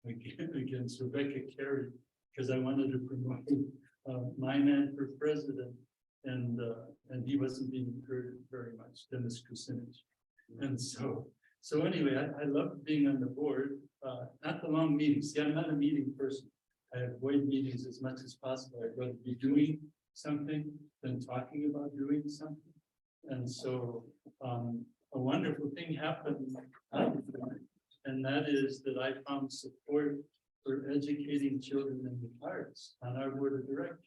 against Rebecca Carey because I wanted to promote my man for president, and he wasn't being heard very much, Dennis Kucinich. And so anyway, I love being on the board, not the long meetings. See, I'm not a meeting person. I avoid meetings as much as possible. I'd rather be doing something than talking about doing something. And so a wonderful thing happened, and that is that I found support for educating children in the arts on our board of directors.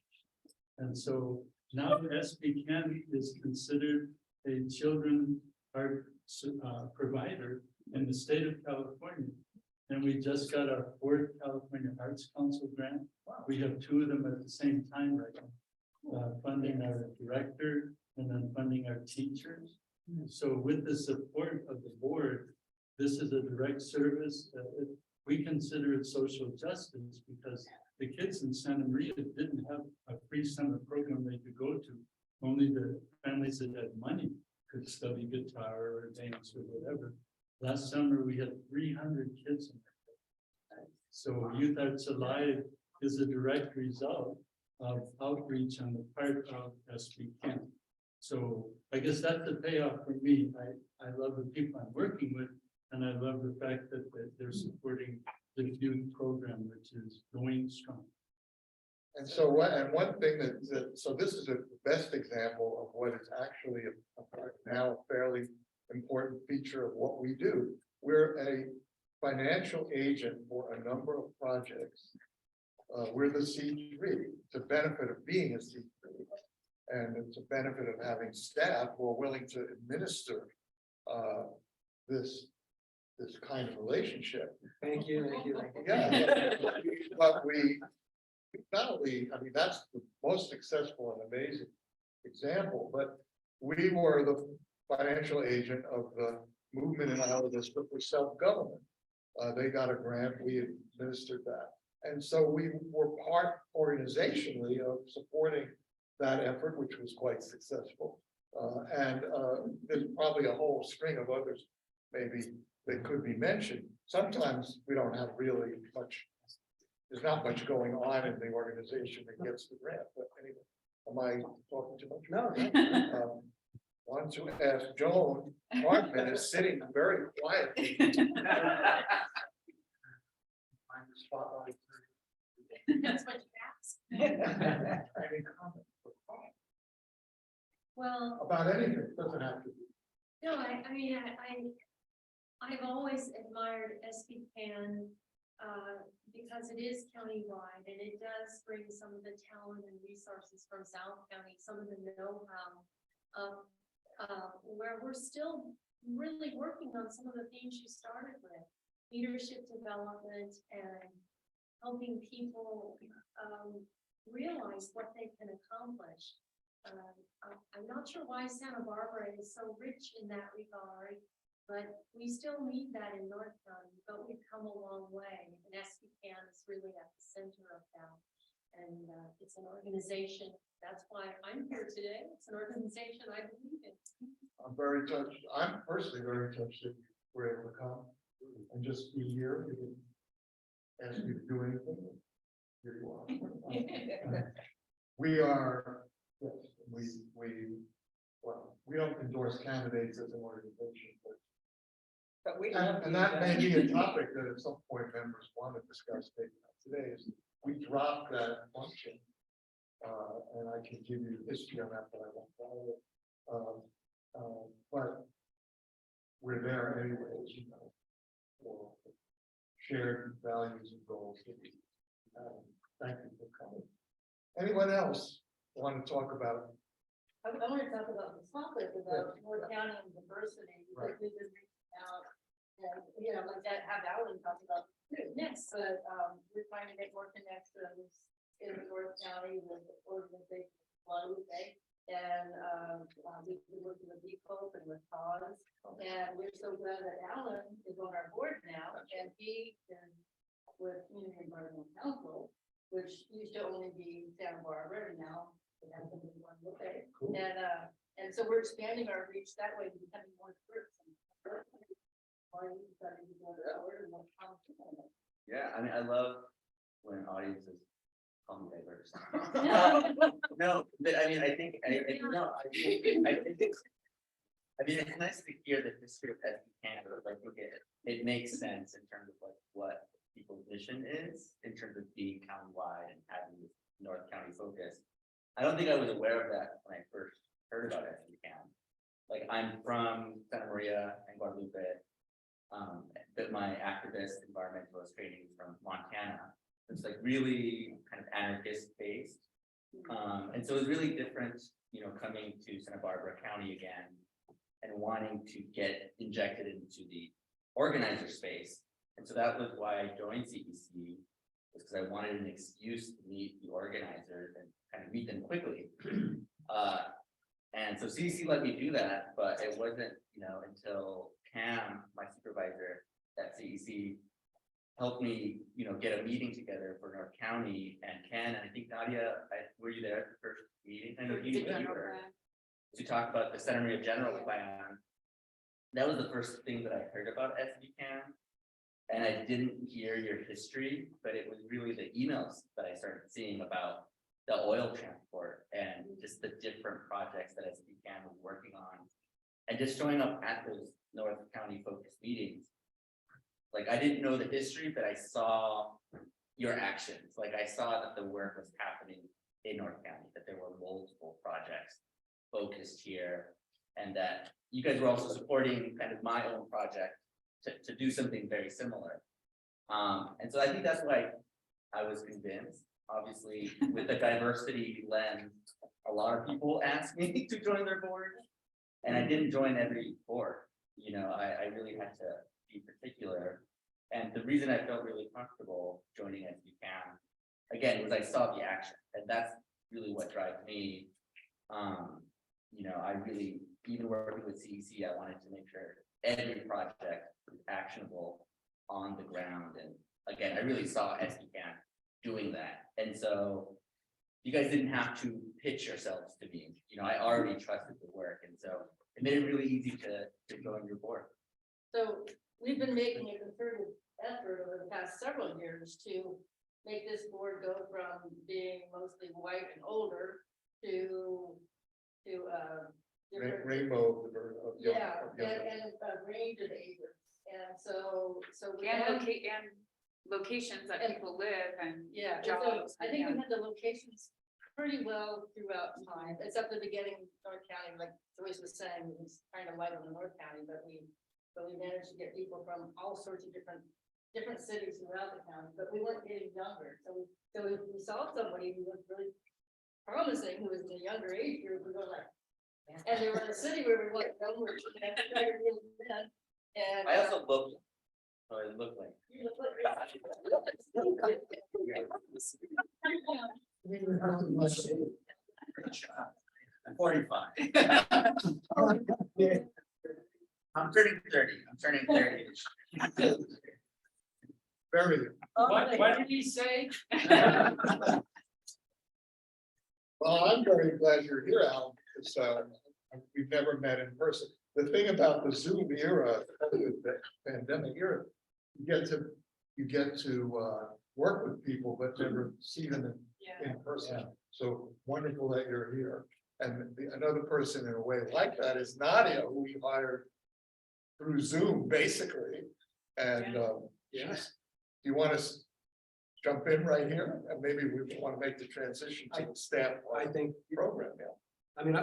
And so now the SBCAN is considered a children art provider in the state of California. And we just got our 4th California Arts Council grant. We have 2 of them at the same time right now, funding our director and then funding our teachers. So with the support of the board, this is a direct service. We consider it social justice because the kids in Santa Maria didn't have a free summer program they could go to. Only the families that had money could study guitar or dance or whatever. Last summer, we had 300 kids in there. So Youth Arts Alive is a direct result of outreach on the part of SBCAN. So I guess that's the payoff for me. I love the people I'm working with, and I love the fact that they're supporting the youth program, which is going strong. And so one thing so this is the best example of what is actually now a fairly important feature of what we do. We're a financial agent for a number of projects. We're the C3. It's a benefit of being a C3. And it's a benefit of having staff who are willing to administer this kind of relationship. Thank you. Yeah, but we not only, I mean, that's the most successful and amazing example, but we were the financial agent of the movement in Iowa District for self-government. They got a grant, we administered that. And so we were part organizationally of supporting that effort, which was quite successful. And there's probably a whole string of others, maybe that could be mentioned. Sometimes we don't have really much, there's not much going on in the organization that gets the grant, but anyway, am I talking too much? No. Want to ask Joan Hartman is sitting very quietly. That's what you asked. Any comment? Well, About anything, doesn't have to be. no, I mean, I've always admired SBCAN because it is countywide and it does bring some of the talent and resources from South County, some of the know-how. Where we're still really working on some of the things you started with, leadership development and helping people realize what they can accomplish. I'm not sure why Santa Barbara is so rich in that regard, but we still need that in North County, but we've come a long way, and SBCAN is really at the center of that. And it's an organization, that's why I'm here today. It's an organization I believe in. I'm very touched. I'm personally very touched that you were able to come and just be here. You didn't ask me to do anything. Here you are. We are, yes, we don't endorse candidates as an organization, But we and that may be a topic that at some point members want to discuss today is we dropped that function. And I can give you history on that, but I won't follow it. But we're there anyways, you know, for shared values and goals. Thank you for coming. Anyone else want to talk about? I want to talk about the topic about North County and diversity, because Right. we've been reaching out and, you know, like that, have Alan talk about too. Yes. But we're trying to get more connections in North County with organizations like okay? And we've been working with Hope and with Cause. And we're so glad that Alan is on our board now, and he is with Community Environmental Council, which used to only be Santa Barbara, and now it has been one okay. Cool. And so we're expanding our reach that way, becoming more diverse. Yeah, I mean, I love when audiences call me diverse. No, but I mean, I think it's nice to hear the history of SBCAN, like, it makes sense in terms of like what people's vision is, in terms of being countywide and having this North County focus. I don't think I was aware of that when I first heard about SBCAN. Like, I'm from Santa Maria and Guadalupe, but my activist environmentalist training is from Montana. It's like really kind of anarchist based. And so it's really different, you know, coming to Santa Barbara County again and wanting to get injected into the organizer space. And so that was why I joined CEC, was because I wanted an excuse to meet the organizers and kind of meet them quickly. And so CEC let me do that, but it wasn't, you know, until Cam, my supervisor at CEC, helped me, you know, get a meeting together for North County, and Ken, and I think Nadia, were you there at the first meeting? I know you were, to talk about the Santa Maria General Plan. That was the first thing that I heard about SBCAN, and I didn't hear your history, but it was really the emails that I started seeing about the oil transport and just the different projects that SBCAN was working on. And just showing up at those North County focused meetings. Like, I didn't know the history, but I saw your actions. Like, I saw that the work was happening in North County, that there were multiple projects focused here. And that you guys were also supporting kind of my own project to do something very similar. And so I think that's why I was convinced. Obviously, with the diversity lens, a lot of people asked me to join their board. And I didn't join every board, you know, I really had to be particular. And the reason I felt really comfortable joining SBCAN, again, was I saw the action, and that's really what drives me. You know, I really, even working with CEC, I wanted to make sure every project was actionable on the ground. And again, I really saw SBCAN doing that. And so you guys didn't have to pitch yourselves to me. You know, I already trusted the work. And so it made it really easy to join your board. So we've been making a concerted effort over the past several years to make this board go from being mostly white and older to different. Rainbow. of young- Yeah, of young- and a range of ages. And so we And have, and locations that people live and yeah, and so jobs. I think we had the locations pretty well throughout time, except the beginning, North County, like Joyce was saying, it was kind of light on the North County, but we managed to get people from all sorts of different cities throughout the county, but we weren't getting younger. So we saw somebody who was really promising, who was in the younger age group, we were like, and they were in a city where we went, and. I also looked, so I look like. I'm 45. I'm turning 30. I'm turning 30. Very. What did he say? Well, I'm very glad you're here, Al, because we've never met in person. The thing about the Zoom era, the pandemic era, you get to work with people, but never see them in person. So wonderful that you're here. And another person in a way like that is Nadia, who we hired through Zoom, basically. And yes, do you want to jump in right here? And maybe we want to make the transition to the staff. I think, Program, yeah. I mean,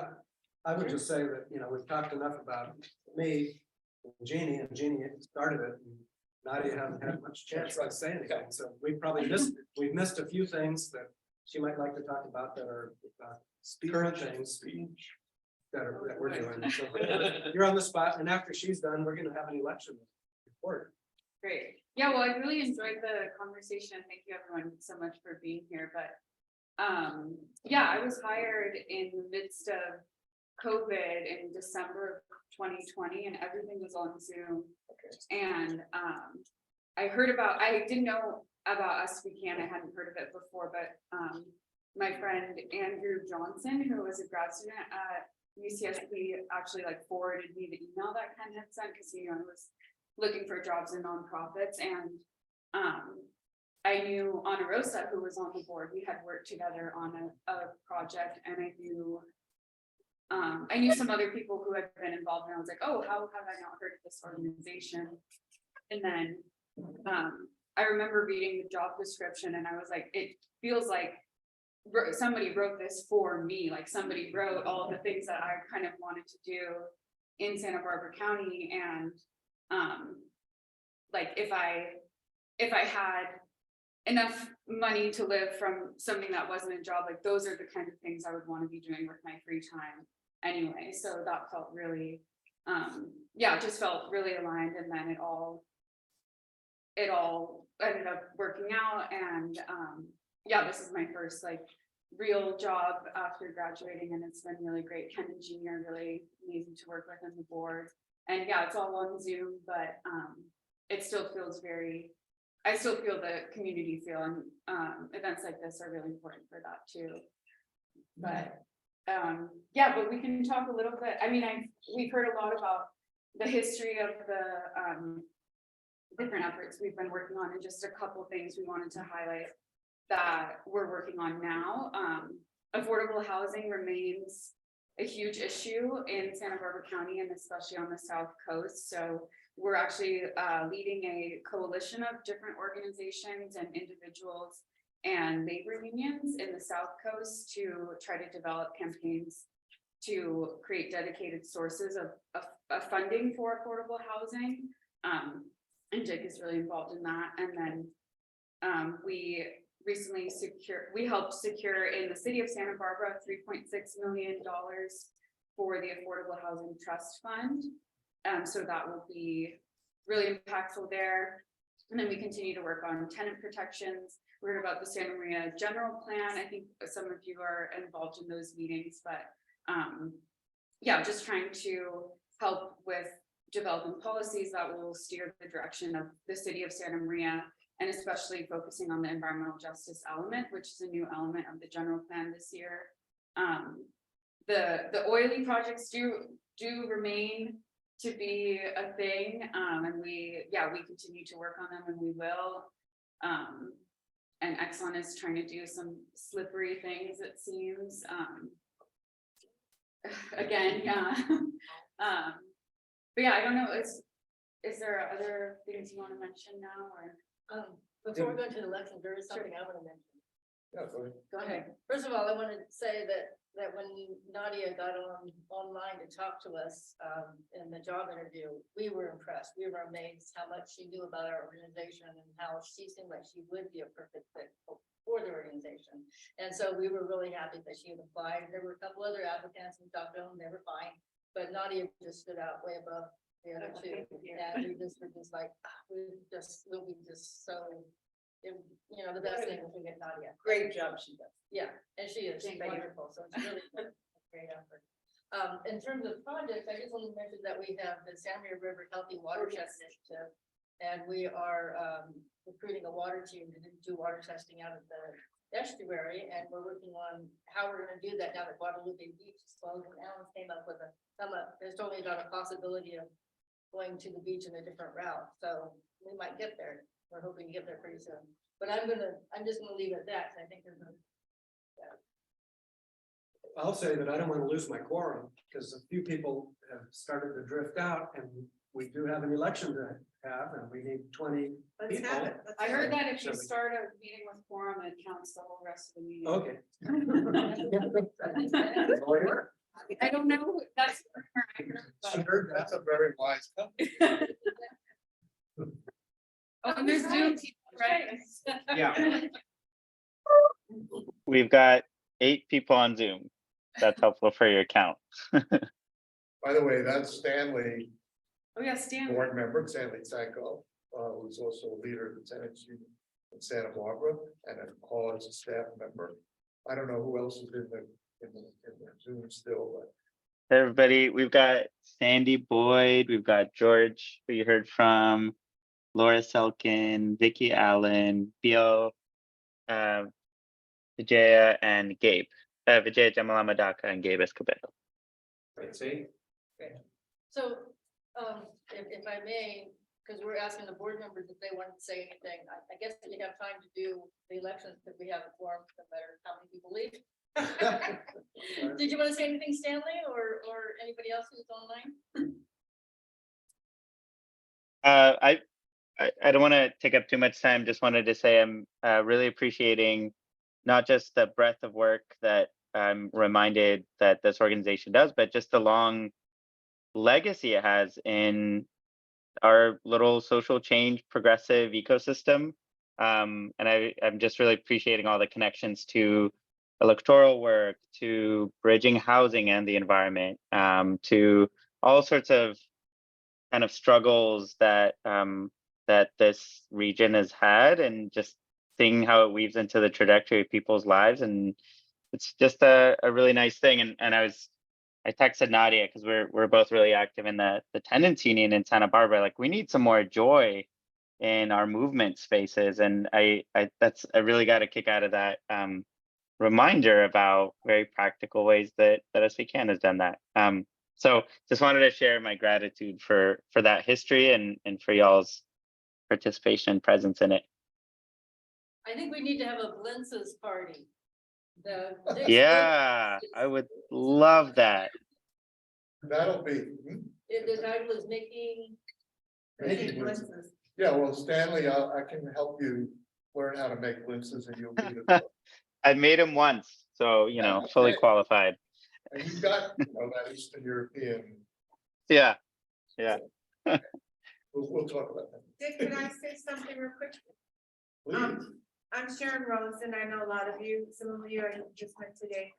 I would just say that, you know, we've talked enough about me, and Jeannie started it. And Nadia hasn't had much chance to say anything, so we've we've missed a few things that she might like to talk about that are current things that we're doing. So you're on the spot, and after she's done, we're gonna have an election report. Great. Yeah, well, I really enjoyed the conversation. Thank you everyone so much for being here, but yeah, I was hired in the midst of COVID in December of 2020 and everything was on Zoom. And I didn't know about SBCAN, I hadn't heard of it before, but my friend Andrew Johnson, who was a grad student at UCSB, actually like forwarded me the email that Ken had sent because he was looking for jobs in nonprofits. And I knew Onarosa, who was on the board. We had worked together on a project, and I knew some other people who had been involved, and I was like, oh, how have I not heard of this organization? And then I remember reading the job description, and I was like, it feels like somebody wrote this for me, like somebody wrote all the things that I kind of wanted to do in Santa Barbara County. And like if I had enough money to live from something that wasn't a job, like those are the kind of things I would want to be doing with my free time anyway. So that felt really yeah, it just felt really aligned. And then it all ended up working out. And yeah, this is my first like real job after graduating, and it's been really great. Ken and Jeannie are really amazing to work with on the board. And yeah, it's all on Zoom, but it still feels I still feel the community feel, and events like this are really important for that too. But yeah, but we can talk a little bit. I mean, we've heard a lot about the history of the different efforts we've been working on, and just a couple things we wanted to highlight. that we're working on now. Affordable housing remains a huge issue in Santa Barbara County and especially on the South Coast. So we're actually leading a coalition of different organizations and individuals and labor unions in the South Coast to try to develop campaigns to create dedicated sources of funding for affordable housing. And Dick is really involved in that. And then we recently helped secure in the city of Santa Barbara $3.6 million for the Affordable Housing Trust Fund. So that will be really impactful there. And then we continue to work on tenant protections. We heard about the Santa Maria general plan. I think some of you are involved in those meetings, but yeah, just trying to help with developing policies that will steer the direction of the city of Santa Maria, and especially focusing on the environmental justice element, which is a new element of the general plan this year. The oily projects do remain to be a thing, and we continue to work on them, and we will. And Exxon is trying to do some slippery things, it seems. Again, yeah. But yeah, I don't know. Is there other things you want to mention now, or? Before we go to the election, there is something I want to mention. Yeah, go ahead. Go ahead. First of all, I wanted to say that when Nadia got online to talk to us in the job interview, we were impressed. We were amazed how much she knew about our organization and how she seemed like she would be a perfect fit for the organization. And so we were really happy that she had applied. There were a couple other applicants and talked to them, they were fine, but Nadia just stood out way above the other two. And we just were just like, we'll be just so, you know, the best thing is we get Nadia. Great job she does. Yeah, and she is wonderful, so it's really a great effort. In terms of projects, I just want to mention that we have the San Maria River Healthy Watershed Initiative. And we are recruiting a water team to do water testing out of the estuary. And we're working on how we're gonna do that now that Guadalupe Beach is closed. And Alan came up with there's totally about a possibility of going to the beach in a different route. So we might get there. We're hoping to get there pretty soon. But I'm just gonna leave it at that. 'Cause I think there's I'll say that I don't want to lose my quorum because a few people have started to drift out and we do have an election to have and we need 20 Let's people. have it. I heard that if you So we- start a meeting with quorum, it counts the whole rest of the meeting. Okay. I don't know. That's. I heard, but- That's a very wise company. Oh, and there's Zoom people, right? Yeah. We've got 8 people on Zoom. That's helpful for your count. By the way, that's Stanley, Oh, yeah, Stan. board member, Stanley Sanko, who's also a leader of the tenants union in Santa Barbara, and a Paul is a staff member. I don't know who else is in the Zoom still, but Everybody, we've got Sandy Boyd, we've got George, who you heard from, Laura Selkin, Vicky Allen, Bill, Vijaya, and Gabe. Vijaya Jamalamadaka and Gabe Escobedo. Right, see? So, if I may, because we're asking the board members if they want to say anything, I guess we have time to do the elections because we have a forum, no matter how many people leave. Did you want to say anything, Stanley, or anybody else who's online? I don't want to take up too much time. Just wanted to say I'm really appreciating not just the breadth of work that I'm reminded that this organization does, but just the long legacy it has in our little social change progressive ecosystem. And I'm just really appreciating all the connections to electoral work, to bridging housing and the environment, to all sorts of kind of struggles that that this region has had, and just seeing how it weaves into the trajectory of people's lives. And it's just a really nice thing. And I texted Nadia because we're both really active in the tenants union in Santa Barbara. Like, we need some more joy in our movement spaces. And I really got a kick out of that reminder about very practical ways that SBCAN has done that. So just wanted to share my gratitude for that history and for y'all's participation and presence in it. I think we need to have a Blintz's party. The. Yeah, I would love that. That'll be. The title is making. Making blintzes. Yeah, well, Stanley, I can help you learn how to make blintzes and you'll be the. I made them once, so, fully qualified. And you've got, that Eastern European, Yeah, yeah. we'll talk about that. Dick, can I say something real quick? Please. I'm Sharon Rose, and I know a lot of you, some of you I just met today.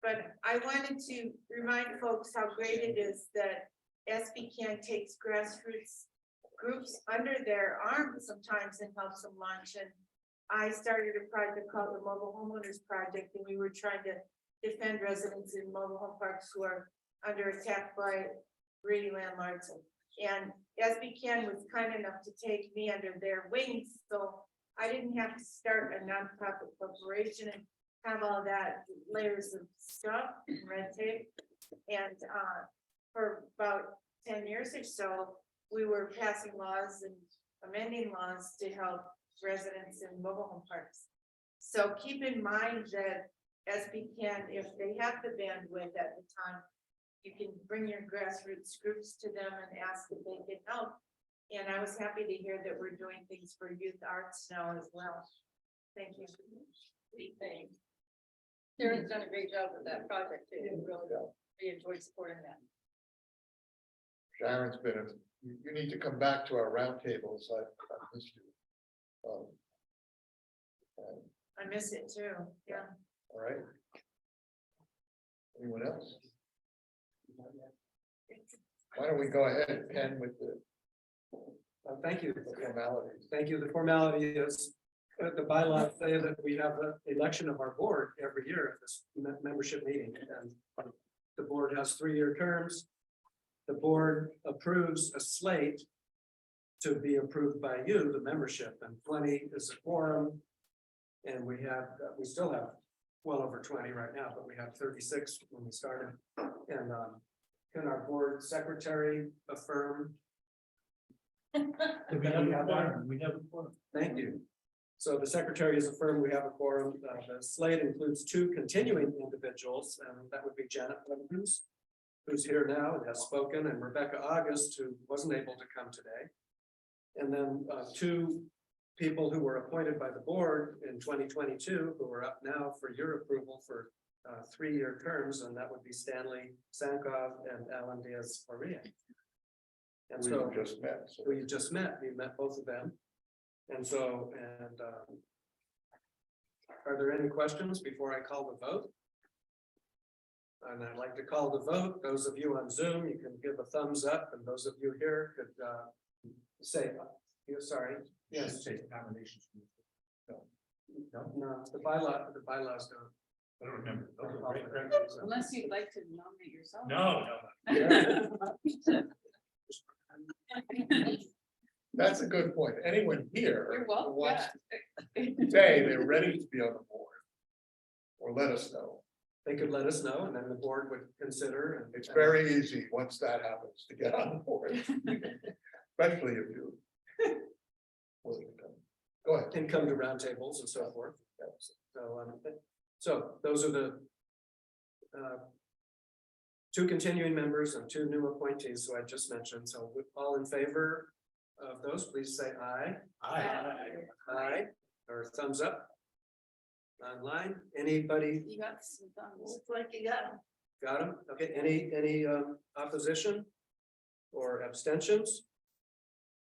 But I wanted to remind folks how great it is that SBCAN takes grassroots groups under their arm sometimes and helps them launch. And I started a project called the Mobile Homeowners Project, and we were trying to defend residents in mobile home parks who are under attack by greedy landlords. And SBCAN was kind enough to take me under their wings, so I didn't have to start a nonprofit corporation and have all that layers of stuff and red tape. And for about 10 years or so, we were passing laws and amending laws to help residents in mobile home parks. So keep in mind that SBCAN, if they have the bandwidth at the time, you can bring your grassroots groups to them and ask if they can help. And I was happy to hear that we're doing things for youth arts now as well. Thank you. Thanks. Sharon's done a great job with that project too. We enjoyed supporting that. Sharon's been, you need to come back to our roundtables. I missed you. I miss it too, yeah. All right. Anyone else? Why don't we go ahead, Ken, with the Thank you. formalities? Thank you. The formality is the bylaws say that we have an election of our board every year at this membership meeting, and the board has 3-year terms. The board approves a slate to be approved by you, the membership, and 20 is a quorum. And we still have well over 20 right now, but we have 36 when we started. And can our board secretary affirm? We have a quorum. Thank you. So the secretary has affirmed we have a quorum. The slate includes 2 continuing individuals, and that would be Janet Clemens, who's here now and has spoken, and Rebecca August, who wasn't able to come today. And then 2 people who were appointed by the board in 2022, who are up now for your approval for 3-year terms, and that would be Stanley Sankov and Alan Diaz-Faria. And so We just met. So. we just met, we met both of them. And so, are there any questions before I call the vote? And I'd like to call the vote. Those of you on Zoom, you can give a thumbs up, and those of you here could say, sorry, yes. Nominations. No, the bylaws don't. I don't remember. Unless you'd like to nominate yourself. No. That's a good point. Anyone here You're who welcome. wants to say they're ready to be on the board, or let us know. They could let us know, and then the board would consider. And It's very easy once that happens to get on the board, especially if you. Go ahead. And come to roundtables and so forth. So those are the 2 continuing members and 2 new appointees who I just mentioned. So all in favor of those, please say aye. Aye, or thumbs up. Online, anybody You got some thumbs. Looks like you got them. got them? Okay, any opposition or abstentions?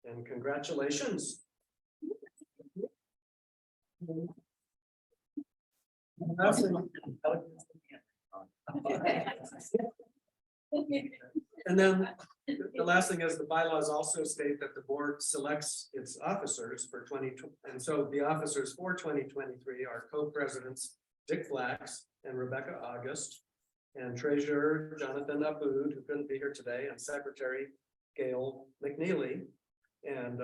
And congratulations. And then the last thing is the bylaws also state that the board selects its officers for 2020. And so the officers for 2023 are co-presidents Dick Flax and Rebecca August, and treasurer Jonathan Abud, who couldn't be here today, and secretary Gail McNeely. And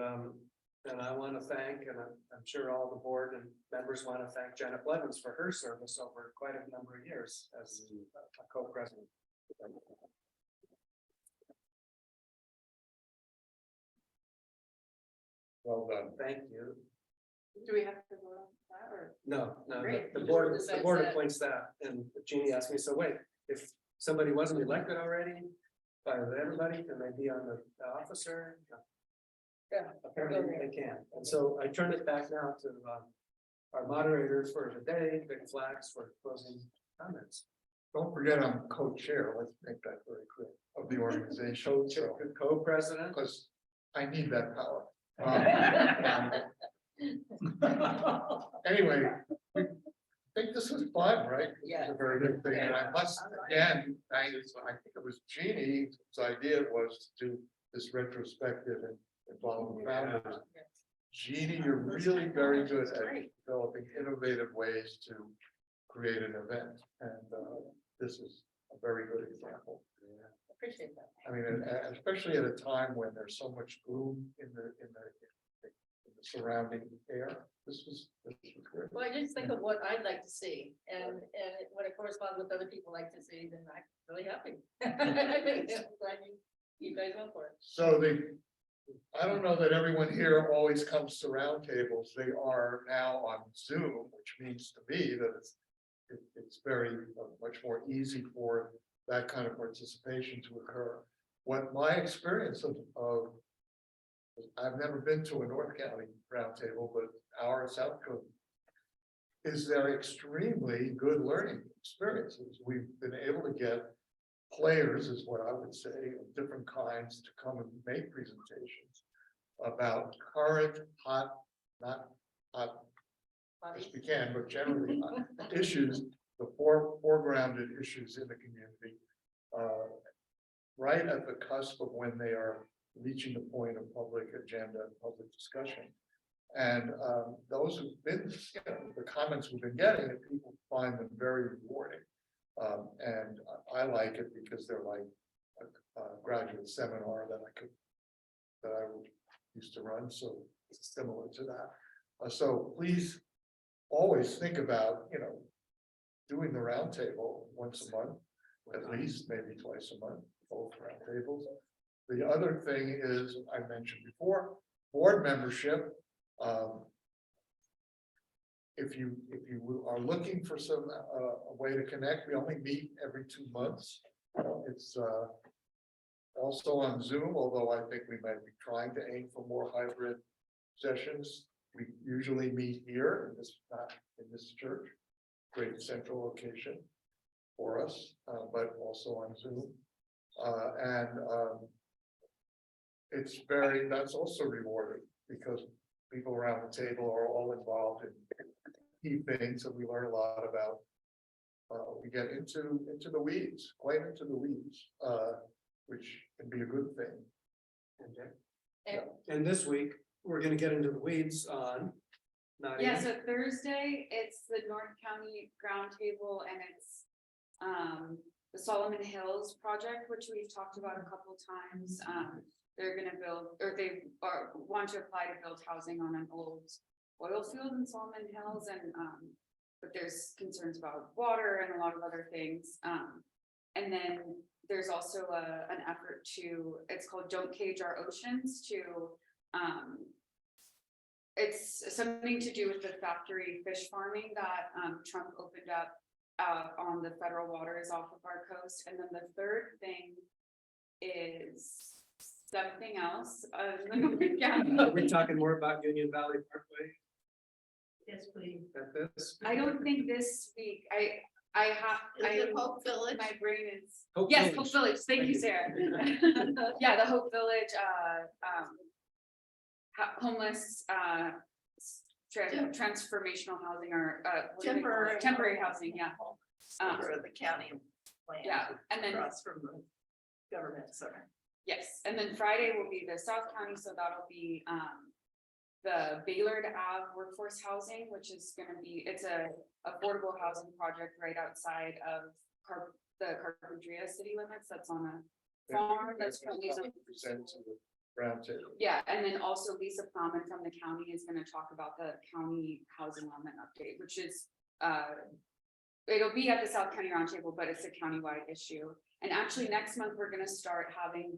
I want to thank, and I'm sure all the board and members want to thank Janet Blevins for her service over quite a number of years as a co-president. Well done. Thank you. Do we have to vote on that or? No, Great. the The board, board the decides board that. appoints that, and Jeannie asked me, so wait, if somebody wasn't elected already by everybody, can they be on the officer? Yeah. Apparently they can, and so I turn it back now to our moderators for today, Vic Flax, for closing comments. Don't forget, I'm co-chair, let's make that very clear, of the organization, so, Co-president. because I need that power. Anyway, I think this was fun, right? This Yeah. is a very good thing, and I must, again, I think it was Jeannie's idea was to do this retrospective and involve the founders. Jeannie, you're really very good at developing innovative ways to create an event, and this is a very good example. Appreciate that. I mean, especially at a time when there's so much gloom in the surrounding air, this was great. Well, I just think of what I'd like to see, and when it corresponds with other people like to see, then I'm really happy. I think I'm glad you guys went for it. So I don't know that everyone here always comes to roundtables. They are now on Zoom, which means to me that it's very much more easy for that kind of participation to occur. What my experience of I've never been to a North County roundtable, but our South Coast is they're extremely good learning experiences. We've been able to get players, is what I would say, of different kinds to come and make presentations about current hot, not hot as we can, but generally hot issues, the foregrounded issues in the community, right at the cusp of when they are reaching the point of public agenda, public discussion. And those who've been, the comments we've been getting, and people find them very rewarding. And I like it because they're like a graduate seminar that I used to run, so it's similar to that. So please always think about, doing the roundtable once a month, at least, maybe twice a month, both roundtables. The other thing is, I mentioned before, board membership. If you are looking for some a way to connect, we only meet every 2 months. It's also on Zoom, although I think we might be trying to aim for more hybrid sessions. We usually meet here in this church, great central location for us, but also on Zoom. That's also rewarding because people around the table are all involved in key things that we learn a lot about. We get into the weeds, quite into the weeds, which can be a good thing. And this week, we're gonna get into the weeds on. Yeah, so Thursday, it's the North County Ground Table and it's the Solomon Hills project, which we've talked about a couple times. They're gonna build, or they want to apply to build housing on an old oil field in Solomon Hills and but there's concerns about water and a lot of other things. And then there's also an effort it's called Don't Cage Our Oceans it's something to do with the factory fish farming that Trump opened up on the federal waters off of our coast. And then the third thing is something else. Are we talking more about Union Valley Parkway Yes, please. at this? I don't think this week, I Is it Hope Village? my brain is, Hope yes, Village. Hope Village, thank you, Sarah. Yeah, the Hope Village, homeless, transformational housing or, what do they call it? Temporary housing, yeah. For the county plan. Yeah, and then, Across from the government center. yes, and then Friday will be the South County, so that'll be, the Baylord Ave Workforce Housing, which is gonna be, it's a affordable housing project right outside of the Carpinteria city limits, that's on a farm, that's currently. Present to the roundtable. Yeah, and then also Lisa Plowman from the county is gonna talk about the county housing element update, which is, it'll be at the South County Roundtable, but it's a countywide issue. And actually next month, we're gonna start having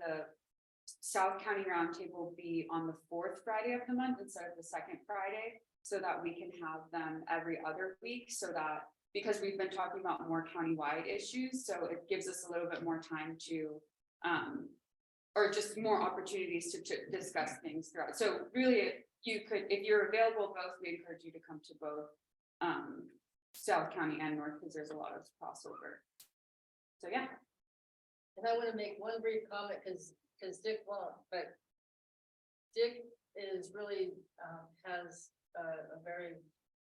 South County Roundtable will be on the 4th Friday of the month instead of the 2nd Friday, so that we can have them every other week, so that, because we've been talking about more countywide issues, so it gives us a little bit more time to, or just more opportunities to discuss things throughout. So really, you could, if you're available both, we encourage you to come to both South County and North, because there's a lot of crossover. So yeah. And I want to make one brief comment, because Dick won't, but Dick is really, has a very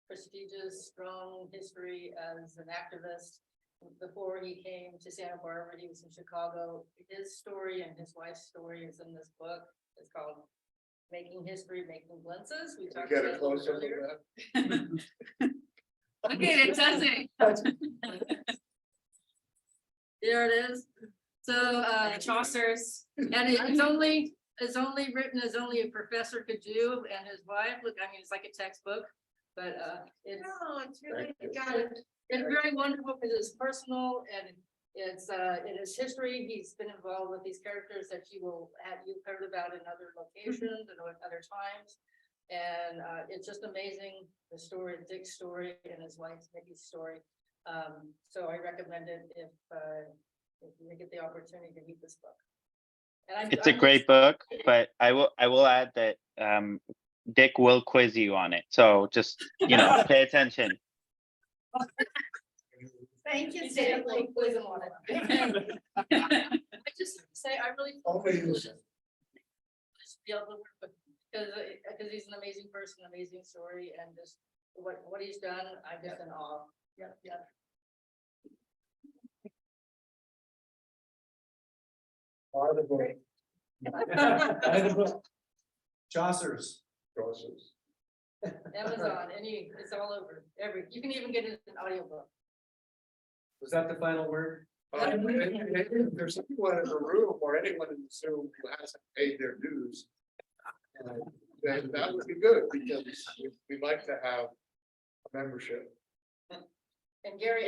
prestigious, strong history as an activist. Before he came to Santa Barbara, he was in Chicago. His story and his wife's story is in this book. It's called Making History, Making Glimpses. We talked Get about a it close up of earlier. that. Okay, it does it. There it is. So, Chaucer's. and it's only written as only a professor could do, and his wife, look, I mean, it's like a textbook, but, it's. No, it's really Thank you. got it. It's very wonderful because it's personal and it's it is history. He's been involved with these characters that you've heard about in other locations and other times. And it's just amazing, the story, Dick's story and his wife Nikki's story. So I recommend it if you get the opportunity to read this book. And It's a great book, but I will add that Dick will quiz you on it. So just, pay attention. Thank you, He said Dick. like quiz him on it. I just say I really. Okay, you Just be able to work with, because he's an amazing person, amazing story, and just what he's done, I'm just in awe. Yep, yep. Are the book. Buy the book. Chaucer's. Chaucer's. Amazon, it's all over. You can even get it in audiobook. Was that the final word? If there's anyone in the room or anyone in Zoom who hasn't paid their dues, then that would be good, because we'd like to have a membership. And Gary,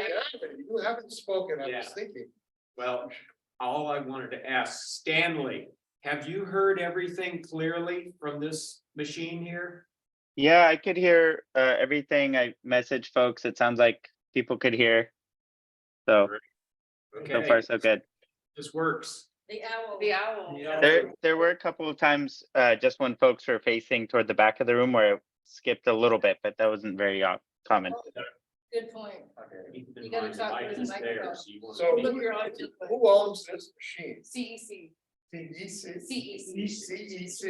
You haven't spoken, I Yeah. was thinking. Well, all I wanted to ask, Stanley, have you heard everything clearly from this machine here? Yeah, I could hear everything. I messaged folks. It sounds like people could hear. So Okay, far so good. this works. the owl. The owl. There were a couple of times just when folks were facing toward the back of the room where it skipped a little bit, but that wasn't very common. Good point. Keep in You gotta mind the talk mic with the is there, microphone. so you want So Look, you're on to- who owns this machine? CEC. CEC? CEC.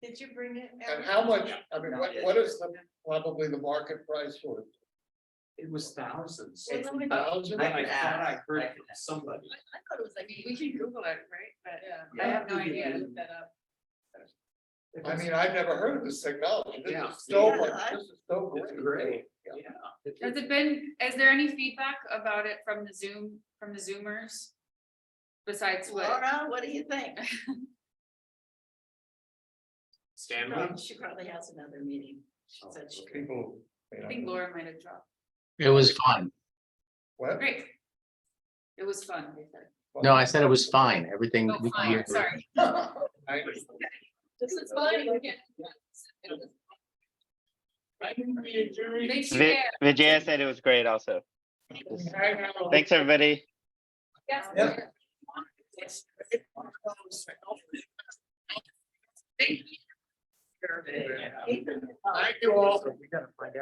Did you bring it? And how much, I mean, what is probably the market price for it? It was thousands. Well, let me- Thousand? I thought I heard from somebody. I thought it was like. We can Google it, right? But Yeah. I have no Yeah, idea. look that up. I mean, I've never heard of this technology. This Yeah. is so Yeah, much, this is so It's great. great. Yeah. Has it been, is there any feedback about it from the Zoomers? Besides what? Laura, what do you think? Stanley? She probably has another meeting. She said she. People. I think Laura might have dropped. It was fun. What? Great. It was fun, they said. No, I said it was fine. Everything. Oh, we could fine, hear. sorry. This is fine. They Vi- Vijaya said it was great also. Thanks, everybody. Yes. Yep. Thank you. Thank you all. We gotta find out.